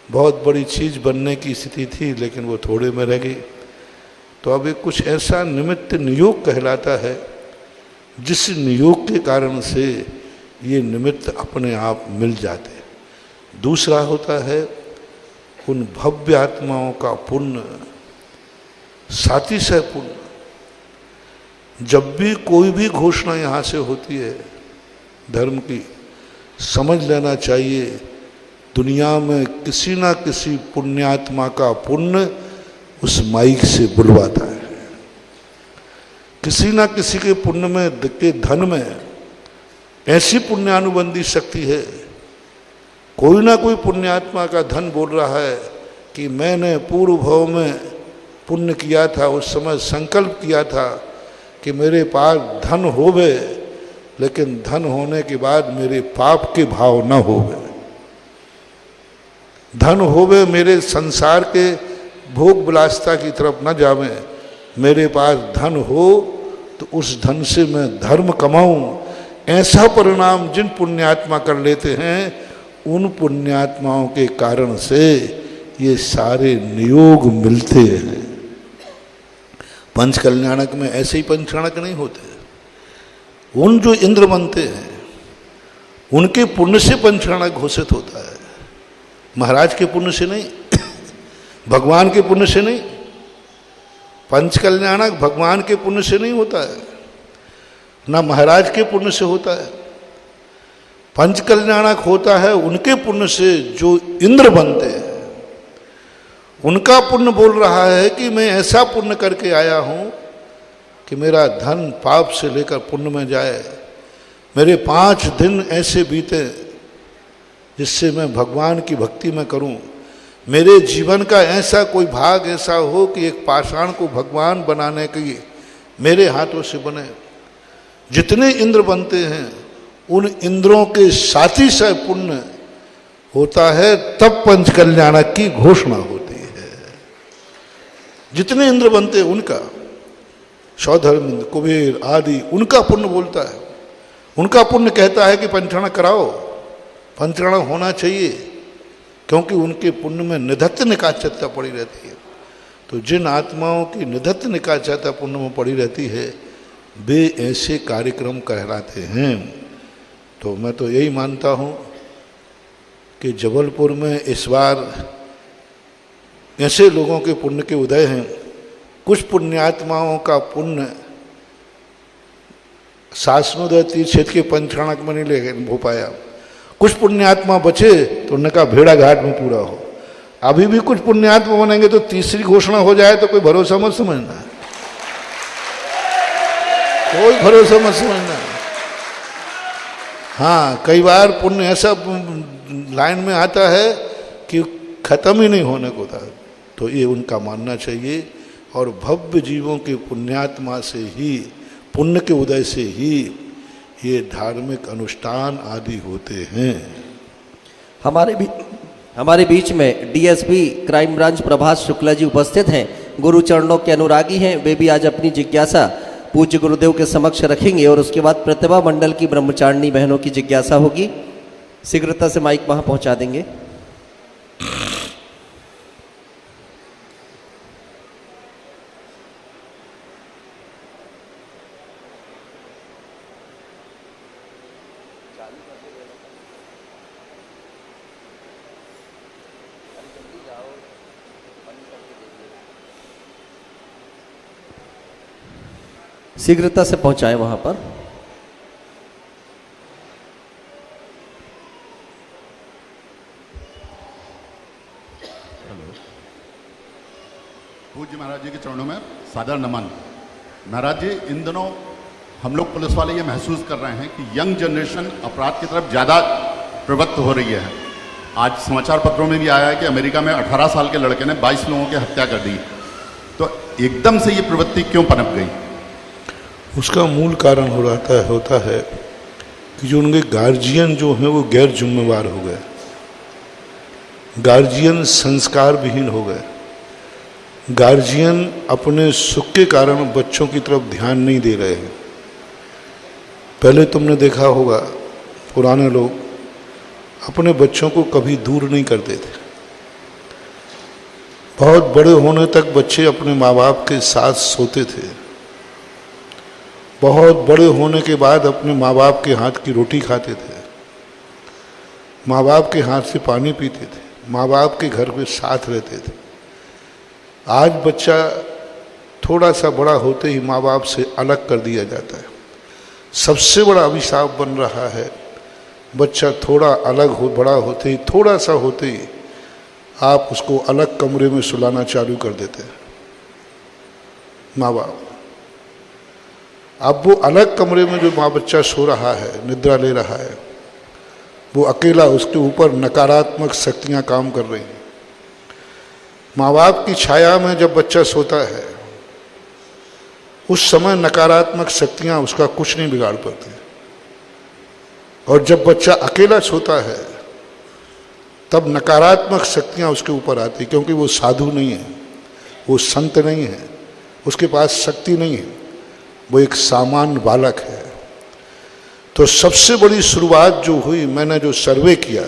बहुत बड़ी चीज़ बनने की स्थिति थी, लेकिन वो थोड़े में रह गई। तो अब एक कुछ ऐसा निमित्त नियोग कहलाता है, जिस नियोग के कारण से ये निमित्त अपने आप मिल जाते। दूसरा होता है उन भव्य आत्माओं का पुण्य, सातिशय पुण्य। जब भी कोई भी घोषणा यहाँ से होती है धर्म की, समझ लेना चाहिए दुनिया में किसी ना किसी पुण्यात्मा का पुण्य उस माइक से बुलवाता है। किसी ना किसी के पुण्य में, के धन में ऐसी पुण्यानुबंधी शक्ति है। कोई ना कोई पुण्यात्मा का धन बोल रहा है कि मैंने पूर्व भाव में पुण्य किया था, उस समय संकल्प किया था कि मेरे पास धन होवे, लेकिन धन होने के बाद मेरे पाप के भाव न होवे। धन होवे मेरे संसार के भोग विलासिता की तरफ न जावे। मेरे पास धन हो तो उस धन से मैं धर्म कमाऊं। ऐसा परिणाम जिन पुण्यात्मा कर लेते हैं, उन पुण्यात्माओं के कारण से ये सारे नियोग मिलते हैं। पंचकल्याणक में ऐसे ही पंचकल्याणक नहीं होते। उन जो इंद्र बनते हैं उनके पुण्य से पंचकल्याणक घोषित होता है, महाराज के पुण्य से नहीं, भगवान के पुण्य से नहीं। पंचकल्याणक भगवान के पुण्य से नहीं होता है, ना महाराज के पुण्य से होता है। पंचकल्याणक होता है उनके पुण्य से जो इंद्र बनते हैं। उनका पुण्य बोल रहा है कि मैं ऐसा पुण्य करके आया हूँ कि मेरा धन पाप से लेकर पुण्य में जाए, मेरे 5 दिन ऐसे बीते जिससे मैं भगवान की भक्ति में करूं, मेरे जीवन का ऐसा कोई भाग ऐसा हो कि एक पाषाण को भगवान बनाने की मेरे हाथों से बने। जितने इंद्र बनते हैं उन इंद्रों के साथी से पुण्य होता है, तब पंच कल्याणक की घोषणा होती है। जितने इंद्र बनते हैं उनका, सौधर्म, कुबेर आदि, उनका पुण्य बोलता है, उनका पुण्य कहता है कि पंचरण कराओ, पंचरण होना चाहिए, क्योंकि उनके पुण्य में निधत्त निकाचता पड़ी रहती है। तो जिन आत्माओं की निधत्त निकाचता पुण्य में पड़ी रहती है वे ऐसे कार्यक्रम कहलाते हैं। तो मैं तो यही मानता हूँ कि जबलपुर में इस बार ऐसे लोगों के पुण्य के उदय हैं। कुछ पुण्यात्माओं का पुण्य शासनोदय तीर्थ क्षेत्र के पंचरणक में नहीं ले हो पाया, कुछ पुण्यात्मा बचे तो उनका भेड़ा घाट में पूरा हो। अभी भी कुछ पुण्यात्मा बनेंगे तो तीसरी घोषणा हो जाए तो कोई भरोसा मत समझना, कोई भरोसा मत समझना। हाँ, कई बार पुण्य ऐसा लाइन में आता है कि खत्म ही नहीं होने को था, तो ये उनका मानना चाहिए। और भव्य जीवों के पुण्यात्मा से ही, पुण्य के उदय से ही ये धार्मिक अनुष्ठान आदि होते हैं। हमारे बीच में DSP crime branch Prabhas Shukla ji उपस्थित हैं, गुरु चरणों के अनुरागी हैं। वे भी आज अपनी जिज्ञासा पूज्य गुरुदेव के समक्ष रखेंगे और उसके बाद प्रतिभा मंडल की ब्रह्मचारिणी बहनों की जिज्ञासा होगी। शीघ्रता से माइक वहां पहुंचा देंगे। शीघ्रता से पहुंचाएं वहां पर। पूज्य महाराज जी के चरणों में सादर नमन। महाराज जी, इन दिनों हम लोग पुलिस वाले ये महसूस कर रहे हैं कि यंग जनरेशन अपराध की तरफ ज़्यादा प्रवृत्त हो रही है। आज समाचार पत्रों में भी आया है कि अमेरिका में 18 साल के लड़के ने 22 लोगों की हत्या कर दी। तो एकदम से ये प्रवृत्ति क्यों पनप गई? उसका मूल कारण होता है कि जो उनके गार्जियन जो हैं वो गैर जिम्मेवार हो गए, गार्जियन संस्कार विहीन हो गए, गार्जियन अपने सुख के कारण बच्चों की तरफ ध्यान नहीं दे रहे हैं। पहले तुमने देखा होगा पुराने लोग अपने बच्चों को कभी दूर नहीं करते थे। बहुत बड़े होने तक बच्चे अपने माँ बाप के साथ सोते थे, बहुत बड़े होने के बाद अपने माँ बाप के हाथ की रोटी खाते थे, माँ बाप के हाथ से पानी पीते थे, माँ बाप के घर में साथ रहते थे। आज बच्चा थोड़ा सा बड़ा होते ही माँ बाप से अलग कर दिया जाता है। सबसे बड़ा अभिशाप बन रहा है, बच्चा थोड़ा अलग हो, बड़ा होते ही, थोड़ा सा होते ही आप उसको अलग कमरे में सुलाना चालू कर देते हैं माँ बाप। अब वो अलग कमरे में जो माँ बच्चा सो रहा है, निद्रा ले रहा है, वो अकेला, उसके ऊपर नकारात्मक शक्तियाँ काम कर रही हैं। माँ बाप की छाया में जब बच्चा सोता है उस समय नकारात्मक शक्तियाँ उसका कुछ नहीं बिगाड़ पाती, और जब बच्चा अकेला सोता है तब नकारात्मक शक्तियाँ उसके ऊपर आती, क्योंकि वो साधु नहीं है, वो संत नहीं है, उसके पास शक्ति नहीं है, वो एक सामान्य बालक है। तो सबसे बड़ी शुरुआत जो हुई, मैंने जो सर्वे किया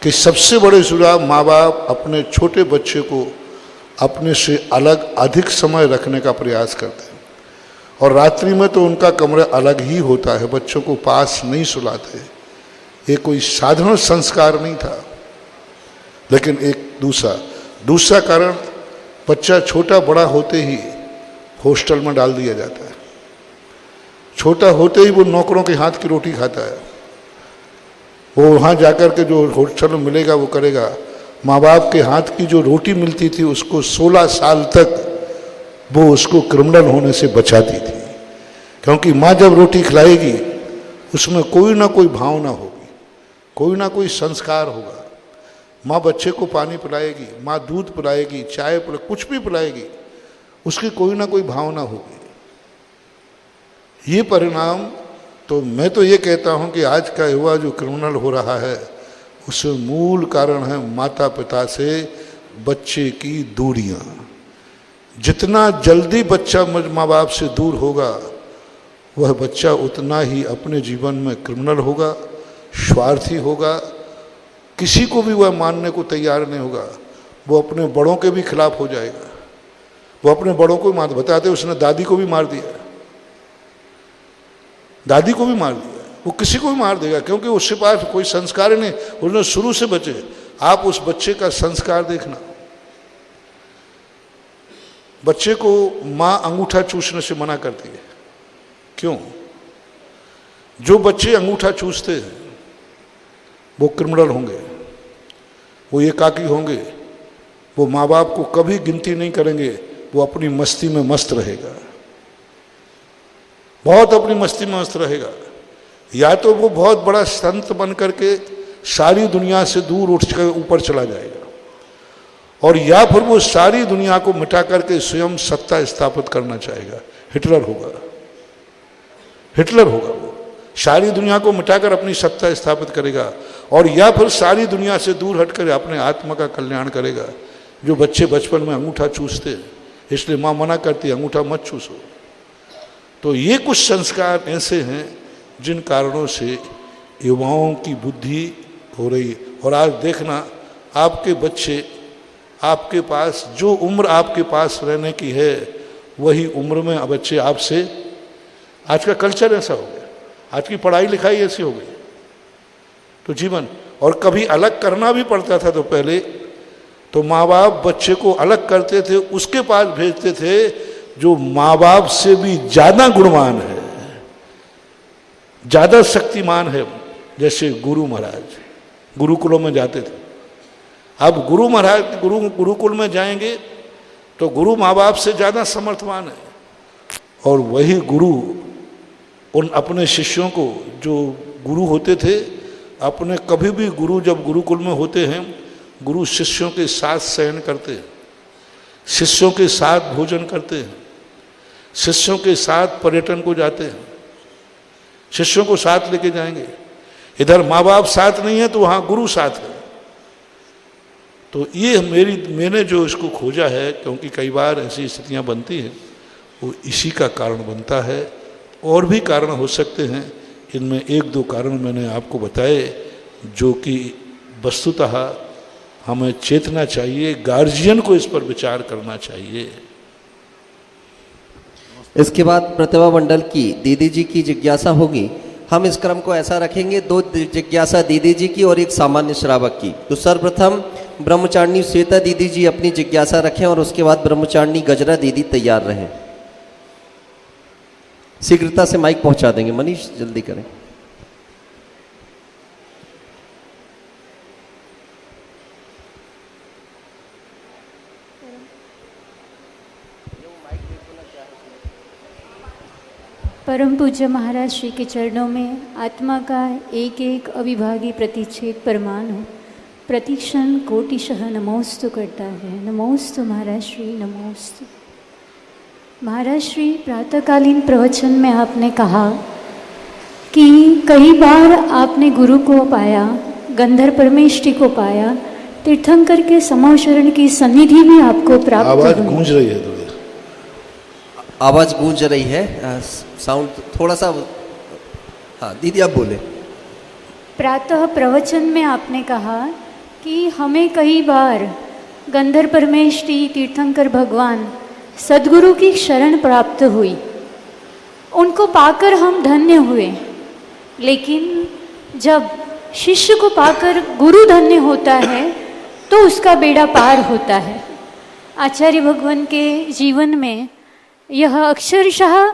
कि सबसे बड़ी शुरुआत माँ बाप अपने छोटे बच्चे को अपने से अलग अधिक समय रखने का प्रयास करते हैं, और रात्रि में तो उनका कमरा अलग ही होता है, बच्चों को पास नहीं सुलाते। ये कोई साधारण संस्कार नहीं था। लेकिन एक दूसरा कारण, बच्चा छोटा बड़ा होते ही हॉस्टल में डाल दिया जाता है। छोटा होते ही वो नौकरों के हाथ की रोटी खाता है, वो वहाँ जाकर के जो हॉस्टल में मिलेगा वो करेगा। माँ बाप के हाथ की जो रोटी मिलती थी उसको 16 साल तक वो उसको क्रिमिनल होने से बचाती थी। क्योंकि माँ जब रोटी खिलाएगी उसमें कोई ना कोई भावना होगी, कोई ना कोई संस्कार होगा। माँ बच्चे को पानी पिलाएगी, माँ दूध पिलाएगी, चाय पिला, कुछ भी पिलाएगी, उसकी कोई ना कोई भावना होगी। ये परिणाम, तो मैं तो ये कहता हूँ कि आज का युवा जो क्रिमिनल हो रहा है उसमें मूल कारण है माता पिता से बच्चे की दूरियां। जितना जल्दी बच्चा माँ बाप से दूर होगा वह बच्चा उतना ही अपने जीवन में क्रिमिनल होगा, स्वार्थी होगा, किसी को भी वह मानने को तैयार नहीं होगा, वो अपने बड़ों के भी खिलाफ हो जाएगा। वो अपने बड़ों को मार, बताते उसने दादी को भी मार दिया, दादी को भी मार दिया, वो किसी को भी मार देगा, क्योंकि उसके पास कोई संस्कार ही नहीं, उसने शुरू से बचे। आप उस बच्चे का संस्कार देखना। बच्चे को माँ अंगूठा चूसने से मना करती है, क्यों? जो बच्चे अंगूठा चूसते हैं वो क्रिमिनल होंगे, वो एकाकी होंगे, वो माँ बाप को कभी गिनती नहीं करेंगे, वो अपनी मस्ती में मस्त रहेगा, बहुत अपनी मस्ती में मस्त रहेगा। या तो वो बहुत बड़ा संत बन करके सारी दुनिया से दूर उठ कर ऊपर चला जाएगा, और या फिर वो सारी दुनिया को मिटा करके स्वयं सत्ता स्थापित करना चाहेगा। हिटलर होगा, हिटलर होगा, वो सारी दुनिया को मिटाकर अपनी सत्ता स्थापित करेगा, और या फिर सारी दुनिया से दूर हटकर अपने आत्मा का कल्याण करेगा। जो बच्चे बचपन में अंगूठा चूसते हैं, इसलिए माँ मना करती है अंगूठा मत चूसो। तो ये कुछ संस्कार ऐसे हैं जिन कारणों से युवाओं की बुद्धि हो रही है। और आज देखना, आपके बच्चे, आपके पास जो उम्र आपके पास रहने की है वही उम्र में बच्चे आपसे, आज का कल्चर ऐसा हो गया, आज की पढ़ाई लिखाई ऐसी हो गई, तो जीवन। और कभी अलग करना भी पड़ता था तो पहले तो माँ बाप बच्चे को अलग करते थे, उसके पास भेजते थे जो माँ बाप से भी ज़्यादा गुणवान है, ज़्यादा शक्तिमान है, जैसे गुरु महाराज गुरुकुलों में जाते थे। अब गुरु महाराज गुरुकुल में जाएंगे तो गुरु माँ बाप से ज़्यादा समर्थवान है, और वही गुरु उन अपने शिष्यों को, जो गुरु होते थे, अपने कभी भी गुरु जब गुरुकुल में होते हैं, गुरु शिष्यों के साथ शयन करते हैं, शिष्यों के साथ भोजन करते हैं, शिष्यों के साथ पर्यटन को जाते हैं, शिष्यों को साथ लेके जाएंगे। इधर माँ बाप साथ नहीं है तो वहाँ गुरु साथ है। तो ये मैंने जो इसको खोजा है, क्योंकि कई बार ऐसी स्थितियाँ बनती हैं, वो इसी का कारण बनता है। और भी कारण हो सकते हैं, इनमें एक दो कारण मैंने आपको बताए जो कि वस्तुतः हमें चेतना चाहिए, गार्जियन को इस पर विचार करना चाहिए। इसके बाद प्रतिभा मंडल की दीदी जी की जिज्ञासा होगी। हम इस क्रम को ऐसा रखेंगे, दो जिज्ञासा दीदी जी की और एक सामान्य श्रावक की। तो सर्वप्रथम ब्रह्मचारिणी श्वेता दीदी जी अपनी जिज्ञासा रखें और उसके बाद ब्रह्मचारिणी गजरा दीदी तैयार रहें। शीघ्रता से माइक पहुंचा देंगे, मनीष जल्दी करें। परम पूज्य महाराज श्री के चरणों में आत्मा का एक एक अविभागी प्रतिच्छेद परमाणु प्रतिक्षण कोटिशः नमोस्तु करता है। नमोस्तु महाराज श्री, नमोस्तु। महाराज श्री, प्रातःकालीन प्रवचन में आपने कहा कि कई बार आपने गुरु को पाया, गंधर्व परमेष्टि को पाया, तीर्थंकर के समोशरण की सन्निधि भी आपको प्राप्त हुई। आवाज गूंज रही है, आवाज गूंज रही है, साउंड थोड़ा सा। हाँ दीदी आप बोले। प्रातः प्रवचन में आपने कहा कि हमें कई बार गंधर्व परमेष्टि, तीर्थंकर भगवान, सद्गुरु की शरण प्राप्त हुई, उनको पाकर हम धन्य हुए। लेकिन जब शिष्य को पाकर गुरु धन्य होता है तो उसका बेड़ा पार होता है। आचार्य भगवान के जीवन में यह अक्षरशः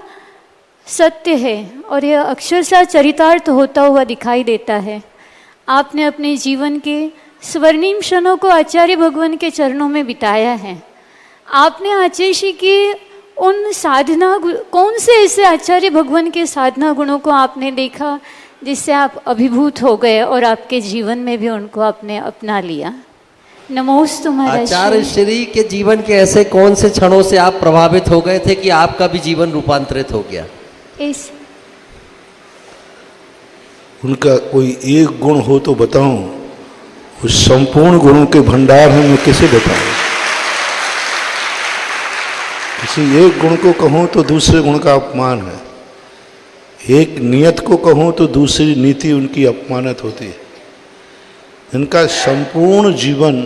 सत्य है और यह अक्षरशः चरितार्थ होता हुआ दिखाई देता है। आपने अपने जीवन के स्वर्णिम क्षणों को आचार्य भगवान के चरणों में बिताया है। आपने आचार्य जी के उन साधना कौन से ऐसे आचार्य भगवान के साधना गुणों को आपने देखा जिससे आप अभिभूत हो गए और आपके जीवन में भी उनको आपने अपना लिया? नमोस्तु महाराज। आचार्य श्री के जीवन के ऐसे कौन से क्षणों से आप प्रभावित हो गए थे कि आपका भी जीवन रूपांतरित हो गया? इस उनका कोई एक गुण हो तो बताऊं, उस संपूर्ण गुणों के भंडार हैं, मैं किसे बताऊं? किसी एक गुण को कहूं तो दूसरे गुण का अपमान है, एक नियत को कहूं तो दूसरी नीति उनकी अपमानित होती है। इनका संपूर्ण जीवन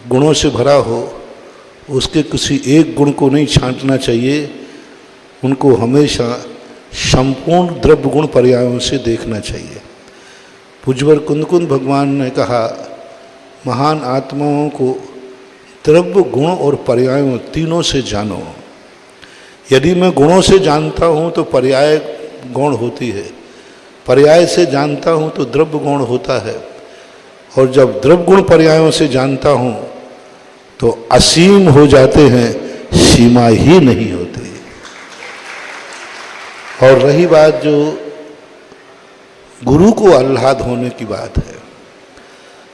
गुणों से भरा हो, उसके किसी एक गुण को नहीं छांटना चाहिए, उनको हमेशा संपूर्ण द्रव्य गुण पर्यायों से देखना चाहिए। पूज्यवर कुंदकुंद भगवान ने कहा, महान आत्माओं को द्रव्य गुण और पर्यायों तीनों से जानो। यदि मैं गुणों से जानता हूँ तो पर्याय गुण होती है, पर्याय से जानता हूँ तो द्रव्य गुण होता है, और जब द्रव्य गुण पर्यायों से जानता हूँ तो असीम हो जाते हैं, सीमा ही नहीं होती। और रही बात जो गुरु को आह्लाद होने की बात है,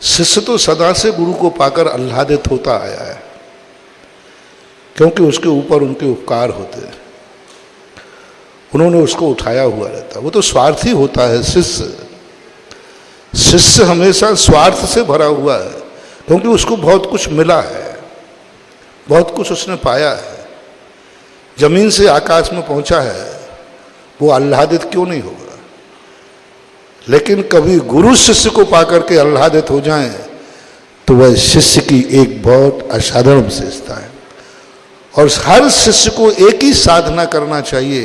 शिष्य तो सदा से गुरु को पाकर आह्लादित होता आया है, क्योंकि उसके ऊपर उनके उपकार होते हैं, उन्होंने उसको उठाया हुआ रहता। वो तो स्वार्थी होता है शिष्य हमेशा स्वार्थ से भरा हुआ है, क्योंकि उसको बहुत कुछ मिला है, बहुत कुछ उसने पाया है, जमीन से आकाश में पहुंचा है, वो आह्लादित क्यों नहीं होगा? लेकिन कभी गुरु शिष्य को पाकर के आह्लादित हो जाएं तो वह शिष्य की एक बहुत असाधारण विशेषता है। और हर शिष्य को एक ही साधना करना चाहिए,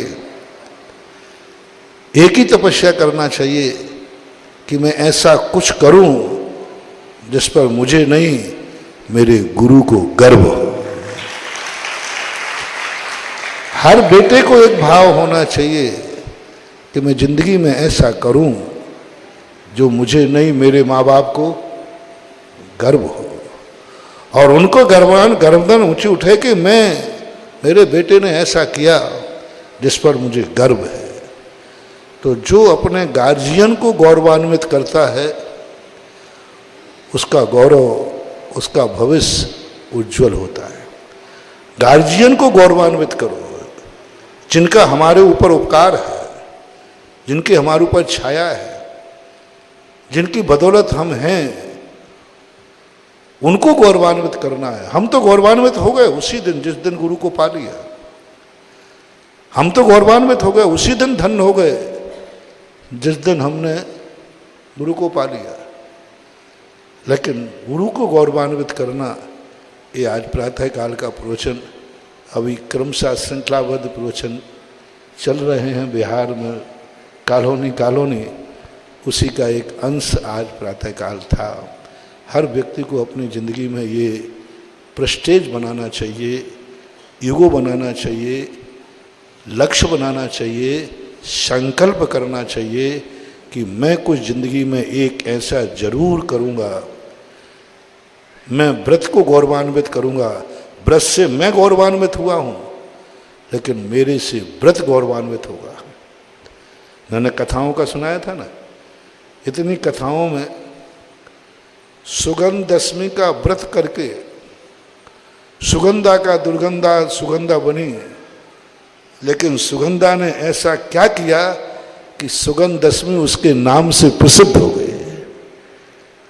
एक ही तपस्या करना चाहिए कि मैं ऐसा कुछ करूं जिस पर मुझे नहीं, मेरे गुरु को गर्व हो। हर बेटे को एक भाव होना चाहिए कि मैं जिंदगी में ऐसा करूं जो मुझे नहीं, मेरे माँ बाप को गर्व हो, और उनको गर्दन ऊंची उठे कि मेरे बेटे ने ऐसा किया जिस पर मुझे गर्व है। तो जो अपने गार्जियन को गौरवान्वित करता है, उसका गौरव, उसका भविष्य उज्जवल होता है। गार्जियन को गौरवान्वित करो, जिनका हमारे ऊपर उपकार है, जिनकी हमारे ऊपर छाया है, जिनकी बदौलत हम हैं, उनको गौरवान्वित करना है। हम तो गौरवान्वित हो गए उसी दिन जिस दिन गुरु को पा लिया। हम तो गौरवान्वित हो गए उसी दिन, धन्य हो गए जिस दिन हमने गुरु को पा लिया। लेकिन गुरु को गौरवान्वित करना, ये आज प्रातः काल का प्रवचन, अभी क्रमशः श्रृंखलाबद्ध प्रवचन चल रहे हैं बिहार में, कॉलोनी, उसी का एक अंश आज प्रातःकाल था। हर व्यक्ति को अपनी ज़िंदगी में ये प्रेस्टेज बनाना चाहिए, ईगो बनाना चाहिए, लक्ष्य बनाना चाहिए, संकल्प करना चाहिए कि मैं कुछ ज़िंदगी में एक ऐसा जरूर करूँगा। मैं व्रत को गौरवान्वित करूँगा, व्रत से मैं गौरवान्वित हुआ हूँ, लेकिन मेरे से व्रत गौरवान्वित होगा। मैंने कथाओं का सुनाया था ना, इतनी कथाओं में सुगंध दशमी का व्रत करके सुगंधा का दुर्गंधा सुगंधा बनी, लेकिन सुगंधा ने ऐसा क्या किया कि सुगंध दशमी उसके नाम से प्रसिद्ध हो गई।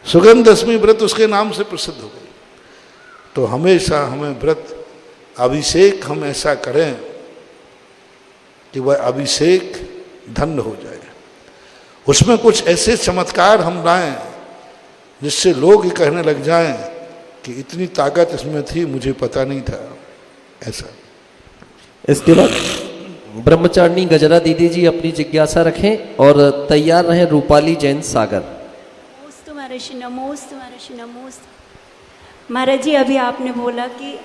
सुगंध दशमी व्रत उसके नाम से प्रसिद्ध हो गई। तो हमेशा हमें व्रत अभिषेक हम ऐसा करें कि वह अभिषेक धन्य हो जाए, उसमें कुछ ऐसे चमत्कार हम लाएं जिससे लोग ये कहने लग जाएं कि इतनी ताकत इसमें थी, मुझे पता नहीं था। ऐसा। इसके बाद ब्रह्मचारिणी गजरा दीदी जी अपनी जिज्ञासा रखें और तैयार रहें रूपाली जैन सागर। नमोस्तु महर्षि, नमोस्तु महर्षि, नमोस्तु। महाराज जी, अभी आपने बोला कि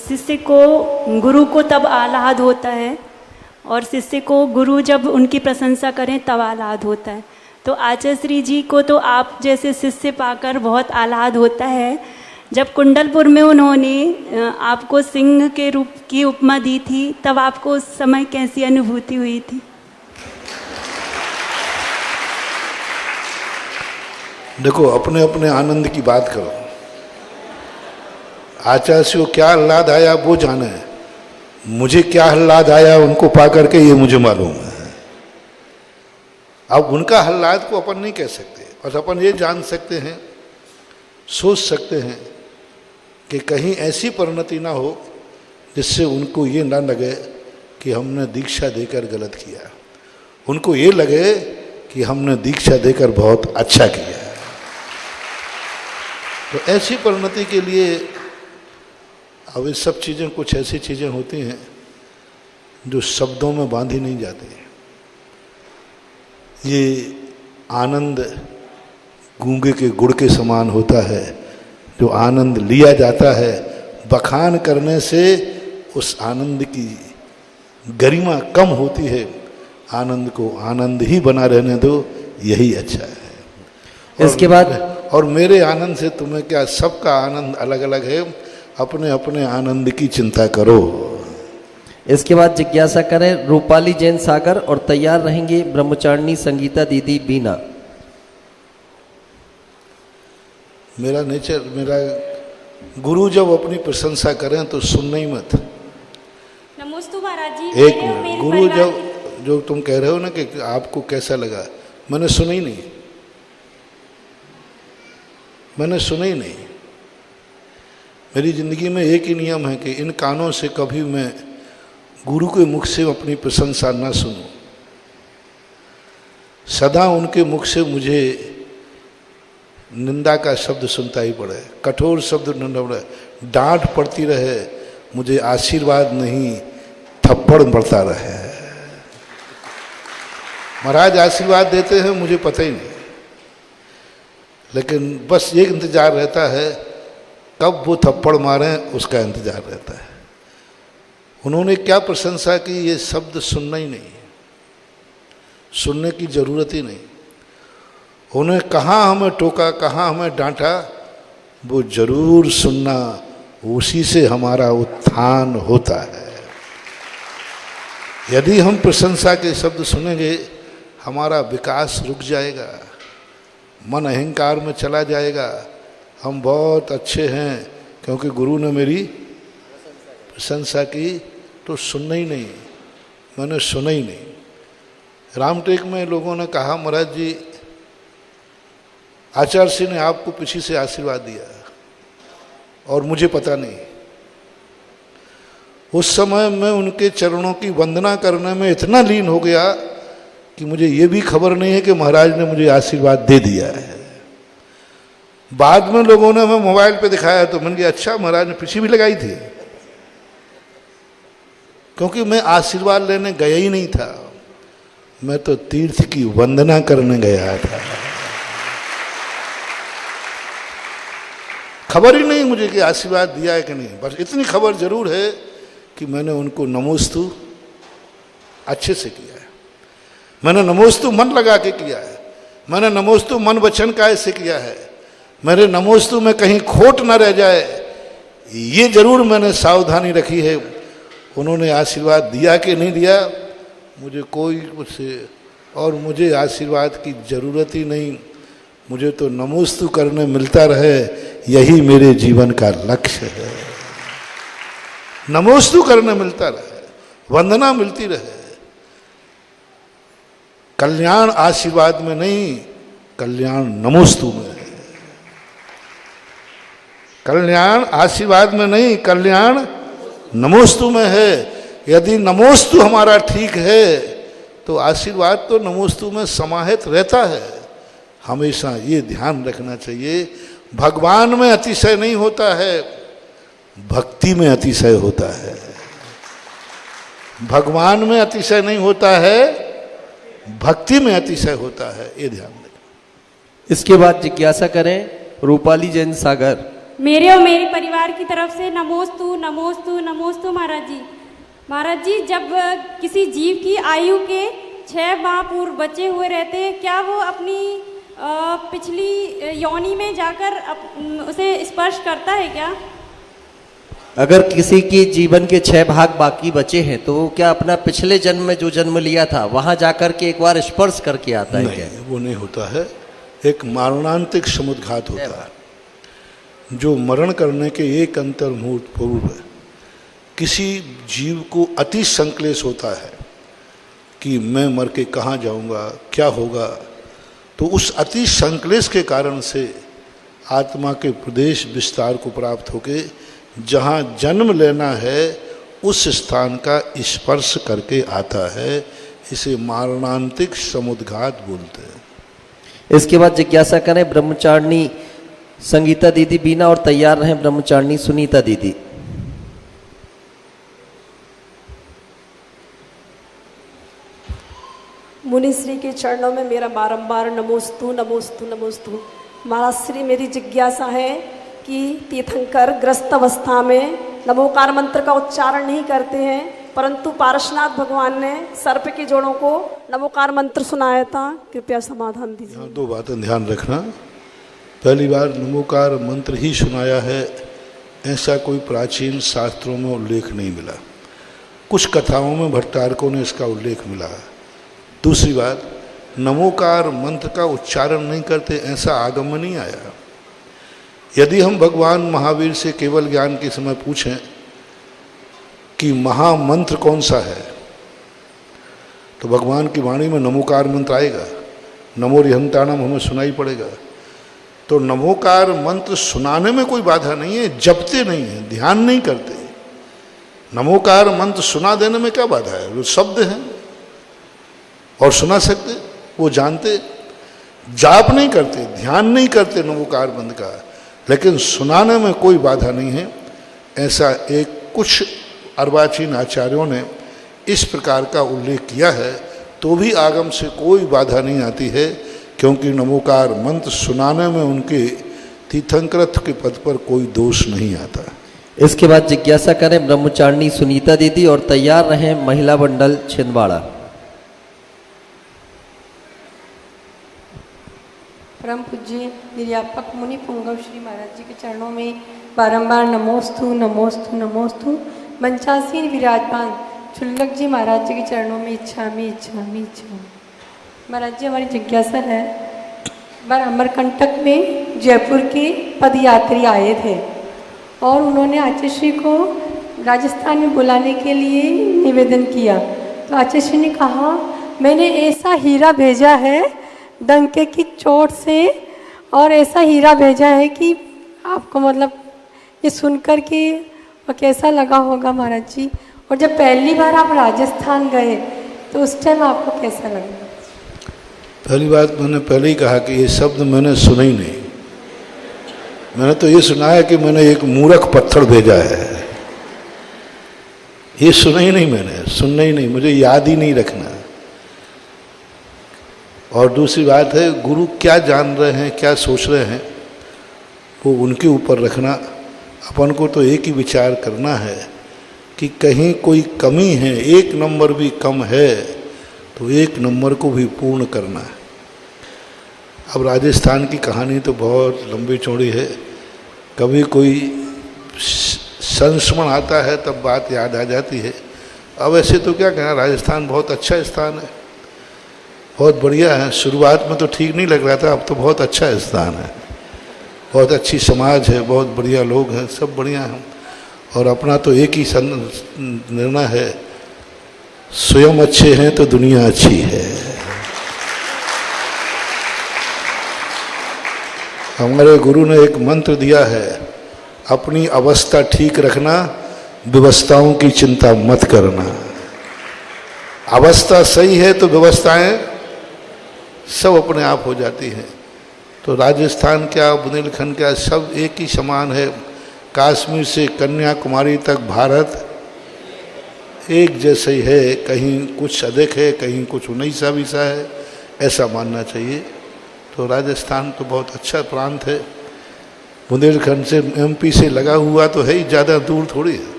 शिष्य को गुरु को तब आह्लाद होता है और शिष्य को गुरु जब उनकी प्रशंसा करें तब आह्लाद होता है। तो आचार्य श्री जी को तो आप जैसे शिष्य पाकर बहुत आह्लाद होता है, जब कुंडलपुर में उन्होंने आपको सिंह के रूप की उपमा दी थी, तब आपको उस समय कैसी अनुभूति हुई थी? देखो, अपने अपने आनंद की बात करो। आचार्य से वो क्या आह्लाद आया वो जाने, मुझे क्या आह्लाद आया उनको पा करके ये मुझे मालूम है। अब उनका आह्लाद को अपन नहीं कह सकते, बस अपन ये जान सकते हैं, सोच सकते हैं कि कहीं ऐसी परिणति ना हो जिससे उनको ये ना लगे कि हमने दीक्षा देकर गलत किया, उनको ये लगे कि हमने दीक्षा देकर बहुत अच्छा किया। तो ऐसी परिणति के लिए अब ये सब चीज़ें, कुछ ऐसी चीज़ें होती हैं जो शब्दों में बांधी नहीं जाती। ये आनंद गूंगे के गुड़ के समान होता है। जो आनंद लिया जाता है, बखान करने से उस आनंद की गरिमा कम होती है। आनंद को आनंद ही बना रहने दो, यही अच्छा है। इसके बाद और मेरे आनंद से तुम्हें क्या, सबका आनंद अलग अलग है, अपने अपने आनंद की चिंता करो। इसके बाद जिज्ञासा करें रूपाली जैन सागर और तैयार रहेंगे ब्रह्मचारिणी संगीता दीदी बीना। मेरा नेचर, मेरा गुरु जब अपनी प्रशंसा करें तो सुनना ही मत। नमस्ते महाराज जी। एक मिनट, गुरु जब जो तुम कह रहे हो ना कि आपको कैसा लगा, मैंने सुना ही नहीं, मैंने सुना ही नहीं। मेरी जिंदगी में एक ही नियम है कि इन कानों से कभी मैं गुरु के मुख से अपनी प्रशंसा न सुनूं। सदा उनके मुख से मुझे निंदा का शब्द सुनता ही पड़े, कठोर शब्द निंदा पड़े, डांट पड़ती रहे, मुझे आशीर्वाद नहीं थप्पड़ पड़ता रहे। महाराज आशीर्वाद देते हैं मुझे पता ही नहीं, लेकिन बस ये इंतजार रहता है कब वो थप्पड़ मारें, उसका इंतजार रहता है। उन्होंने क्या प्रशंसा की, ये शब्द सुनना ही नहीं, सुनने की जरूरत ही नहीं। उन्हें कहाँ हमें टोका, कहाँ हमें डांटा, वो जरूर सुनना, उसी से हमारा उत्थान होता है। यदि हम प्रशंसा के शब्द सुनेंगे, हमारा विकास रुक जाएगा, मन अहंकार में चला जाएगा। हम बहुत अच्छे हैं क्योंकि गुरु ने मेरी प्रशंसा की, तो सुनना ही नहीं, मैंने सुना ही नहीं। रामटेक में लोगों ने कहा, महाराज जी आचार्य सिंह ने आपको पीछे से आशीर्वाद दिया और मुझे पता नहीं। उस समय मैं उनके चरणों की वंदना करने में इतना लीन हो गया कि मुझे ये भी खबर नहीं है कि महाराज ने मुझे आशीर्वाद दे दिया है। बाद में लोगों ने हमें मोबाइल पे दिखाया तो मैंने कहा अच्छा महाराज ने पीछे भी लगाई थी, क्योंकि मैं आशीर्वाद लेने गया ही नहीं था, मैं तो तीर्थ की वंदना करने गया था। खबर ही नहीं मुझे कि आशीर्वाद दिया है कि नहीं, बस इतनी खबर जरूर है कि मैंने उनको नमोस्तु अच्छे से किया है, मैंने नमोस्तु मन लगा के किया है, मैंने नमोस्तु मन वचन का ऐसे किया है, मेरे नमोस्तु में कहीं खोट न रह जाए ये जरूर मैंने सावधानी रखी है। उन्होंने आशीर्वाद दिया कि नहीं दिया, मुझे कोई उससे और मुझे आशीर्वाद की जरूरत ही नहीं, मुझे तो नमोस्तु करने मिलता रहे, यही मेरे जीवन का लक्ष्य है। नमोस्तु करने मिलता रहे, वंदना मिलती रहे। कल्याण आशीर्वाद में नहीं, कल्याण नमोस्तु में है। कल्याण आशीर्वाद में नहीं, कल्याण नमोस्तु में है। यदि नमोस्तु हमारा ठीक है तो आशीर्वाद तो नमोस्तु में समाहित रहता है। हमेशा ये ध्यान रखना चाहिए, भगवान में अतिशय नहीं होता है, भक्ति में अतिशय होता है। भगवान में अतिशय नहीं होता है, भक्ति में अतिशय होता है, ये ध्यान रखें। इसके बाद जिज्ञासा करें रूपाली जैन सागर। मेरे और मेरे परिवार की तरफ से नमोस्तु नमोस्तु नमोस्तु महाराज जी। महाराज जी, जब किसी जीव की आयु के 6 माह पूर्व बचे हुए रहते हैं, क्या वो अपनी पिछली योनि में जाकर उसे स्पर्श करता है क्या? अगर किसी की जीवन के 6 भाग बाकी बचे हैं तो वो क्या अपना पिछले जन्म में जो जन्म लिया था वहां जाकर के एक बार स्पर्श करके आता है क्या? नहीं, वो नहीं होता है। एक मरणांतिक समुद्घात होता है जो मरण करने के एक अंतर मुहूर्त पूर्व किसी जीव को अति संक्लेश होता है कि मैं मर के कहाँ जाऊंगा, क्या होगा। तो उस अति संक्लेश के कारण से आत्मा के प्रदेश विस्तार को प्राप्त होके जहाँ जन्म लेना है उस स्थान का स्पर्श करके आता है। इसे मारणांतिक समुद्घात बोलते हैं। इसके बाद जिज्ञासा करें ब्रह्मचारिणी संगीता दीदी बीना और तैयार रहें ब्रह्मचारिणी सुनीता दीदी। मुनिश्री के चरणों में मेरा बारंबार नमोस्तु नमोस्तु नमोस्तु। महाराज श्री, मेरी जिज्ञासा है कि तीर्थंकर ग्रस्त अवस्था में नमोकार मंत्र का उच्चारण नहीं करते हैं, परंतु पारसनाथ भगवान ने सर्प के जोड़ों को नमोकार मंत्र सुनाया था। कृपया समाधान दीजिए। यहाँ 2 बातें ध्यान रखना। पहली बार नमोकार मंत्र ही सुनाया है, ऐसा कोई प्राचीन शास्त्रों में उल्लेख नहीं मिला। कुछ कथाओं में भट्टारकों ने इसका उल्लेख मिला है। दूसरी बात, नमोकार मंत्र का उच्चारण नहीं करते ऐसा आगम में नहीं आया। यदि हम भगवान महावीर से केवल ज्ञान के समय पूछें कि महामंत्र कौन सा है, तो भगवान की वाणी में नमोकार मंत्र आएगा। नमो रिहंताणम हमें सुनाई पड़ेगा। तो नमोकार मंत्र सुनाने में कोई बाधा नहीं है, जपते नहीं है, ध्यान नहीं करते। नमोकार मंत्र सुना देने में क्या बाधा है? वो शब्द हैं और सुना सकते, वो जानते। जाप नहीं करते, ध्यान नहीं करते नमोकार मंत्र का, लेकिन सुनाने में कोई बाधा नहीं है। ऐसा एक कुछ अर्वाचीन आचार्यों ने इस प्रकार का उल्लेख किया है, तो भी आगम से कोई बाधा नहीं आती है, क्योंकि नमोकार मंत्र सुनाने में उनके तीर्थंकर के पद पर कोई दोष नहीं आता। इसके बाद जिज्ञासा करें ब्रह्मचारिणी सुनीता दीदी और तैयार रहें महिला मंडल छिंदवाड़ा। परम पूज्य निर्यापक मुनि पुंगव श्री महाराज जी के चरणों में बारंबार नमोस्तु नमोस्तु नमोस्तु। मंचासीन विराजमान चुल्लक जी महाराज जी के चरणों में इच्छामी इच्छामी इच्छा। महाराज जी, हमारी जिज्ञासा है, बार अमरकंटक में जयपुर के पदयात्री आए थे और उन्होंने आचार्य श्री को राजस्थान में बुलाने के लिए निवेदन किया। तो आचार्य श्री ने कहा, मैंने ऐसा हीरा भेजा है डंके की चोट से, और ऐसा हीरा भेजा है कि आपको मतलब ये सुनकर के कैसा लगा होगा महाराज जी। और जब पहली बार आप राजस्थान गए तो उस टाइम आपको कैसा लगा? पहली बात, मैंने पहले ही कहा कि ये शब्द मैंने सुना ही नहीं। मैंने तो ये सुना है कि मैंने एक मूर्ख पत्थर भेजा है। ये सुना ही नहीं, मैंने सुनना ही नहीं, मुझे याद ही नहीं रखना। और दूसरी बात है, गुरु क्या जान रहे हैं, क्या सोच रहे हैं, वो उनके ऊपर रखना। अपन को तो एक ही विचार करना है कि कहीं कोई कमी है, 1 नंबर भी कम है तो 1 नंबर को भी पूर्ण करना है। अब राजस्थान की कहानी तो बहुत लंबी चौड़ी है, कभी कोई संस्मरण आता है तब बात याद आ जाती है। अब ऐसे तो क्या कहना, राजस्थान बहुत अच्छा स्थान है, बहुत बढ़िया है। शुरुआत में तो ठीक नहीं लग रहा था, अब तो बहुत अच्छा स्थान है, बहुत अच्छी समाज है, बहुत बढ़िया लोग हैं, सब बढ़िया हैं। और अपना तो एक ही निर्णय है, स्वयं अच्छे हैं तो दुनिया अच्छी है। हमारे गुरु ने एक मंत्र दिया है, अपनी अवस्था ठीक रखना, व्यवस्थाओं की चिंता मत करना। अवस्था सही है तो व्यवस्थाएं सब अपने आप हो जाती हैं। तो राजस्थान क्या, बुंदेलखंड क्या, सब एक ही समान है। कश्मीर से कन्याकुमारी तक भारत एक जैसे ही है, कहीं कुछ अधिक है, कहीं कुछ 19-20 है, ऐसा मानना चाहिए। तो राजस्थान तो बहुत अच्छा प्रांत है। बुंदेलखंड से MP से लगा हुआ तो है ही, ज़्यादा दूर थोड़ी है।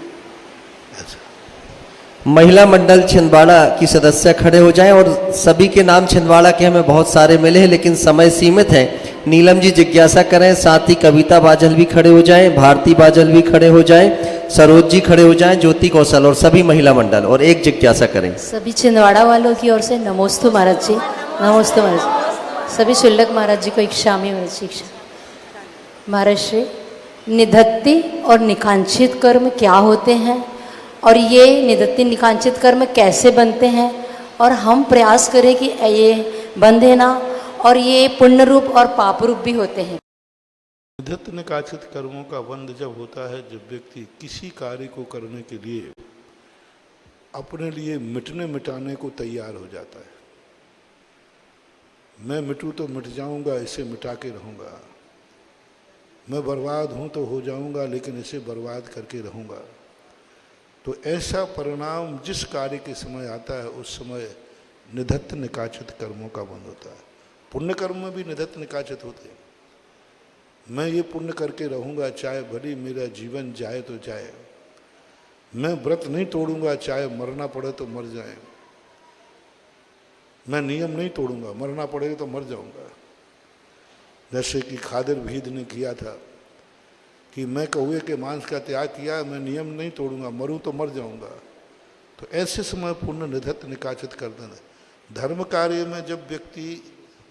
महिला मंडल छिंदवाड़ा की सदस्य खड़े हो जाएं और सभी के नाम छिंदवाड़ा के हमें बहुत सारे मिले हैं लेकिन समय सीमित है। नीलम जी जिज्ञासा करें, साथ ही कविता बाजल भी खड़े हो जाएं, भारती बाजल भी खड़े हो जाएं, सरोज जी खड़े हो जाएं, ज्योति कौशल और सभी महिला मंडल और एक जिज्ञासा करें। सभी छिंदवाड़ा वालों की ओर से नमोस्तु महाराज जी, नमोस्तु महाराज जी। सभी शुल्लक महाराज जी को इक्षामि महाराज जी। महाराज श्री, निधत्ति और निकांक्षित कर्म क्या होते हैं और ये निधत्ति निकांक्षित कर्म कैसे बनते हैं, और हम प्रयास करें कि ये बंधे ना, और ये पुण्य रूप और पाप रूप भी होते हैं। निधत्त निकाचित कर्मों का बंध जब होता है जब व्यक्ति किसी कार्य को करने के लिए अपने लिए मिटने मिटाने को तैयार हो जाता है। मैं मिटूं तो मिट जाऊंगा, इसे मिटा के रहूंगा। मैं बर्बाद हूं तो हो जाऊंगा लेकिन इसे बर्बाद करके रहूंगा। तो ऐसा परिणाम जिस कार्य के समय आता है उस समय निधत्त निकाचित कर्मों का बंध होता है। पुण्य कर्म में भी निधत्त निकाचित होते हैं। मैं ये पुण्य करके रहूंगा चाहे भली मेरा जीवन जाए तो जाए। मैं व्रत नहीं तोड़ूंगा चाहे मरना पड़े तो मर जाए। मैं नियम नहीं तोड़ूंगा, मरना पड़ेगा तो मर जाऊंगा। जैसे कि खादिर भीद ने किया था कि मैं कौए के मांस का त्याग किया, मैं नियम नहीं तोड़ूंगा, मरूं तो मर जाऊंगा। तो ऐसे समय पुण्य निधत्त निकाचित कर देना। धर्म कार्य में जब व्यक्ति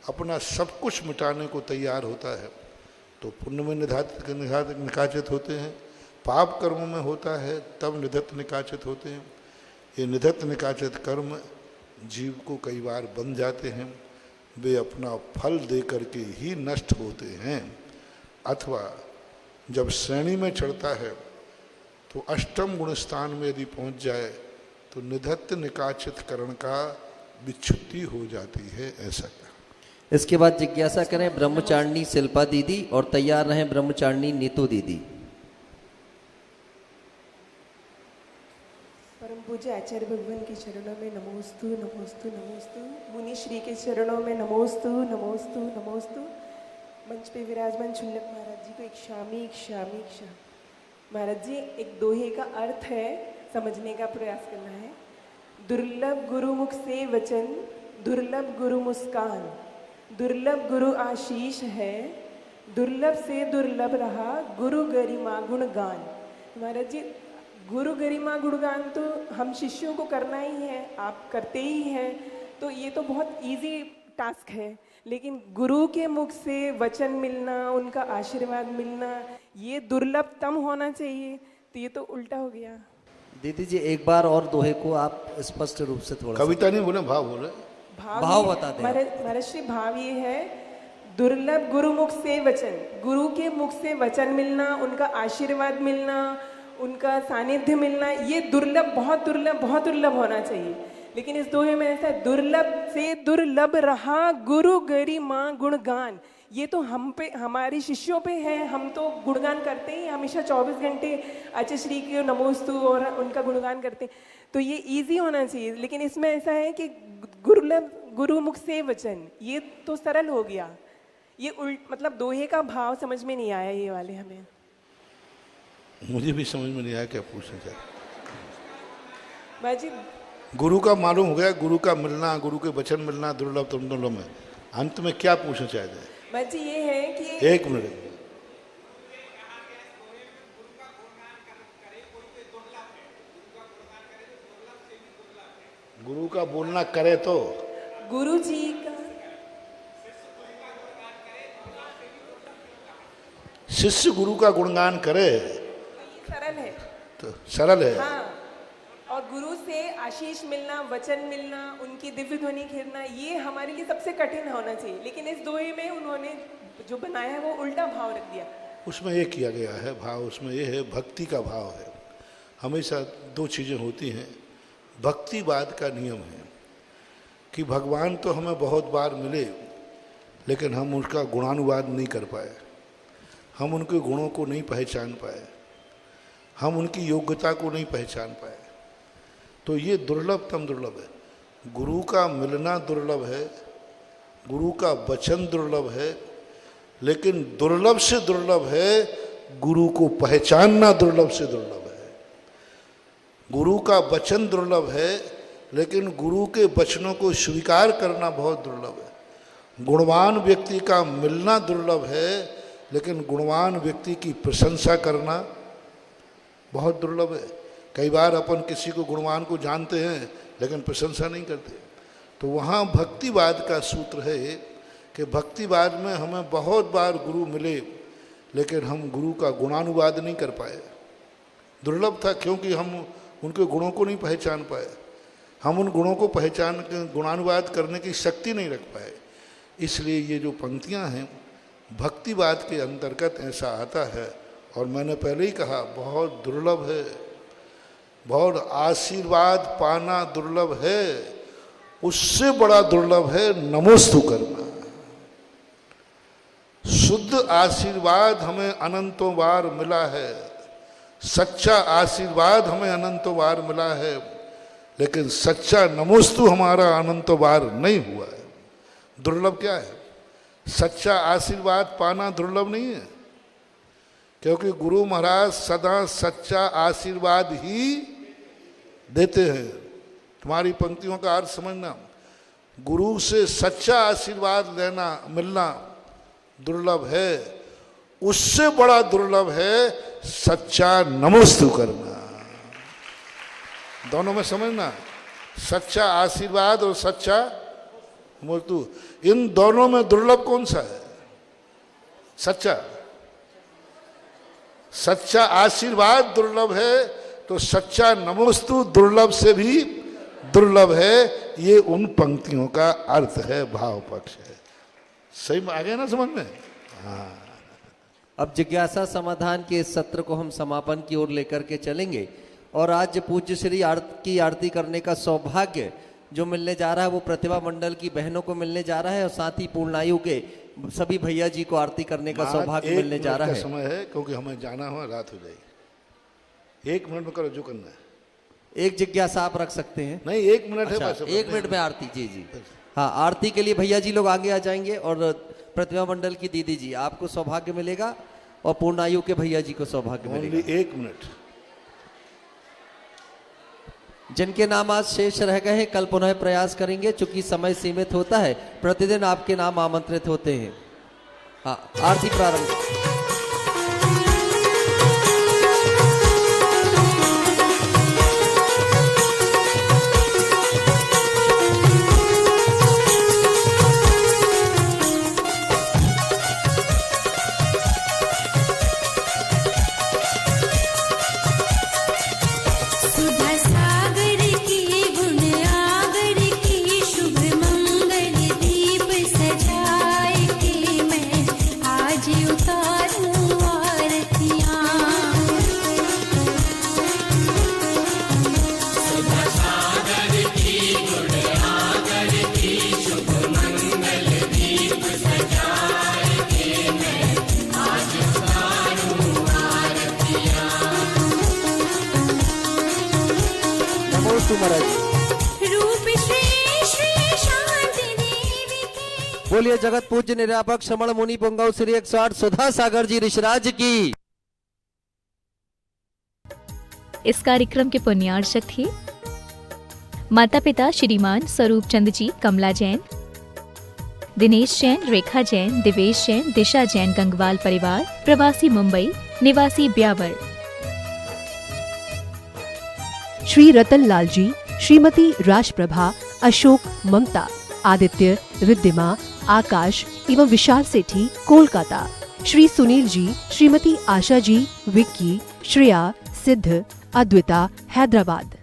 अपना सब कुछ मिटाने को तैयार होता है तो पुण्य में निकाचित होते हैं। पाप कर्म में होता है तब निधत्त निकाचित होते हैं। ये निधत्त निकाचित कर्म जीव को कई बार बन जाते हैं। वे अपना फल दे करके ही नष्ट होते हैं, अथवा जब श्रेणी में चढ़ता है तो अष्टम गुण स्थान में यदि पहुंच जाए तो निधत्त निकाचित करण का विच्छुत्ति हो जाती है। ऐसा क्या? इसके बाद जिज्ञासा करें ब्रह्मचारिणी शिल्पा दीदी और तैयार रहें ब्रह्मचारिणी नीतू दीदी। परम पूज्य आचार्य भगवान के चरणों में नमोस्तु नमोस्तु नमोस्तु। मुनि श्री के चरणों में नमोस्तु नमोस्तु नमोस्तु। मंच पे विराजमान शुल्लक महाराज जी को इक्षामि इक्षामि इक्षामि। महाराज जी, एक दोहे का अर्थ है, समझने का प्रयास करना है। दुर्लभ गुरुमुख से वचन, दुर्लभ गुरु मुस्कान, दुर्लभ गुरु आशीष है, दुर्लभ से दुर्लभ रहा गुरु गरिमा गुणगान। महाराज जी, गुरु गरिमा गुणगान तो हम शिष्यों को करना ही है, आप करते ही हैं, तो ये तो बहुत इजी टास्क है। लेकिन गुरु के मुख से वचन मिलना, उनका आशीर्वाद मिलना, ये दुर्लभतम होना चाहिए। तो ये तो उल्टा हो गया। दीदी जी, एक बार और दोहे को आप स्पष्ट रूप से थोड़ा कविता नहीं बोले, भाव बोले। भाव बता दें। महाराज श्री, भाव ये है, दुर्लभ गुरु मुख से वचन, गुरु के मुख से वचन मिलना, उनका आशीर्वाद मिलना, उनका सानिध्य मिलना, ये दुर्लभ, बहुत दुर्लभ होना चाहिए। लेकिन इस दोहे में ऐसा, दुर्लभ से दुर्लभ रहा गुरु गरिमा गुणगान। ये तो हम पे, हमारी शिष्यों पे है। हम तो गुणगान करते ही हमेशा 24 घंटे आचार्य श्री के नमोस्तु और उनका गुणगान करते, तो ये इजी होना चाहिए। लेकिन इसमें ऐसा है कि गुरु मुख से वचन, ये तो सरल हो गया। ये मतलब दोहे का भाव समझ में नहीं आया ये वाले हमें। मुझे भी समझ में नहीं आया क्या पूछना चाहिए। बाजी, गुरु का मालूम हो गया, गुरु का मिलना, गुरु के वचन मिलना दुर्लभ तुम दोनों में। अंत में क्या पूछना चाहते हैं? बाजी ये है कि एक मिनट, गुरु का बोलना करे तो गुरु जी का, शिष्य गुरु का गुणगान करे सरल है, तो सरल है। हाँ। और गुरु से आशीष मिलना, वचन मिलना, उनकी दिव्य ध्वनि घेरना, ये हमारे लिए सबसे कठिन होना चाहिए। लेकिन इस दोहे में उन्होंने जो बनाया है वो उल्टा भाव रख दिया। उसमें ये किया गया है भाव, उसमें ये है भक्ति का भाव है। हमेशा दो चीज़ें होती हैं। भक्तिवाद का नियम है कि भगवान तो हमें बहुत बार मिले लेकिन हम उसका गुणानुवाद नहीं कर पाए, हम उनके गुणों को नहीं पहचान पाए, हम उनकी योग्यता को नहीं पहचान पाए। तो ये दुर्लभतम दुर्लभ है। गुरु का मिलना दुर्लभ है, गुरु का वचन दुर्लभ है, लेकिन दुर्लभ से दुर्लभ है गुरु को पहचानना, दुर्लभ से दुर्लभ है। गुरु का वचन दुर्लभ है, लेकिन गुरु के वचनों को स्वीकार करना बहुत दुर्लभ है। गुणवान व्यक्ति का मिलना दुर्लभ है, लेकिन गुणवान व्यक्ति की प्रशंसा करना बहुत दुर्लभ है। कई बार अपन किसी को गुणवान को जानते हैं लेकिन प्रशंसा नहीं करते। तो वहाँ भक्तिवाद का सूत्र है कि भक्तिवाद में हमें बहुत बार गुरु मिले, लेकिन हम गुरु का गुणानुवाद नहीं कर पाए। दुर्लभ था, क्योंकि हम उनके गुणों को नहीं पहचान पाए। हम उन गुणों को पहचान के गुणानुवाद करने की शक्ति नहीं रख पाए। इसलिए ये जो पंक्तियाँ हैं भक्तिवाद के अंतर्गत ऐसा आता है। और मैंने पहले ही कहा बहुत दुर्लभ है, बहुत आशीर्वाद पाना दुर्लभ है। उससे बड़ा दुर्लभ है नमोस्तु करना। शुद्ध आशीर्वाद हमें अनंतों बार मिला है, सच्चा आशीर्वाद हमें अनंतों बार मिला है, लेकिन सच्चा नमोस्तु हमारा अनंतों बार नहीं हुआ है। दुर्लभ क्या है? सच्चा आशीर्वाद पाना दुर्लभ नहीं है, क्योंकि गुरु महाराज सदा सच्चा आशीर्वाद ही देते हैं। तुम्हारी पंक्तियों का अर्थ समझना, गुरु से सच्चा आशीर्वाद लेना मिलना दुर्लभ है, उससे बड़ा दुर्लभ है सच्चा नमोस्तु करना। दोनों में समझना, सच्चा आशीर्वाद और सच्चा नमोस्तु, इन दोनों में दुर्लभ कौन सा है? सच्चा। सच्चा आशीर्वाद दुर्लभ है तो सच्चा नमोस्तु दुर्लभ से भी दुर्लभ है। ये उन पंक्तियों का अर्थ है, भाव पक्ष है। सही में आ गया ना समझ में? हाँ। अब जिज्ञासा समाधान के इस सत्र को हम समापन की ओर लेकर के चलेंगे। और आज पूज्य श्री की आरती करने का सौभाग्य जो मिलने जा रहा है वो प्रतिभा मंडल की बहनों को मिलने जा रहा है, और साथ ही पूर्णायु के सभी भैया जी को आरती करने का सौभाग्य मिलने जा रहा है। समय है, क्योंकि हमें जाना हो, रात हो जाएगी। 1 मिनट में करो जो करना है। एक जिज्ञासा आप रख सकते हैं? नहीं, 1 मिनट है बस। 1 मिनट में आरती। जी जी हाँ, आरती के लिए भैया जी लोग आगे आ जाएंगे, और प्रतिभा मंडल की दीदी जी आपको सौभाग्य मिलेगा, और पूर्णायु के भैया जी को सौभाग्य मिलेगा। 1 मिनट। जिनके नाम आज शेष रह गए हैं कल पुनः प्रयास करेंगे, चूंकि समय सीमित होता है। प्रतिदिन आपके नाम आमंत्रित होते हैं। हाँ, आरती प्रारंभ। बोलिए जगत पूज्य निरापक श्रमण मुनि पुंगव श्री 108 सुधा सागर जी ऋषिराज की। इस कार्यक्रम के पुण्यार्चक थे माता पिता श्रीमान स्वरूप चंद जी कमला जैन, दिनेश जैन, रेखा जैन, दिवेश जैन, दिशा जैन गंगवाल परिवार, प्रवासी मुंबई, निवासी ब्यावर। श्री रतन लाल जी, श्रीमती राजप्रभा, अशोक, ममता, आदित्य, रिद्धिमा, आकाश एवं विशाल सेठी, कोलकाता। श्री सुनील जी, श्रीमती आशा जी, विक्की, श्रेया, सिद्ध, अद्विता, हैदराबाद।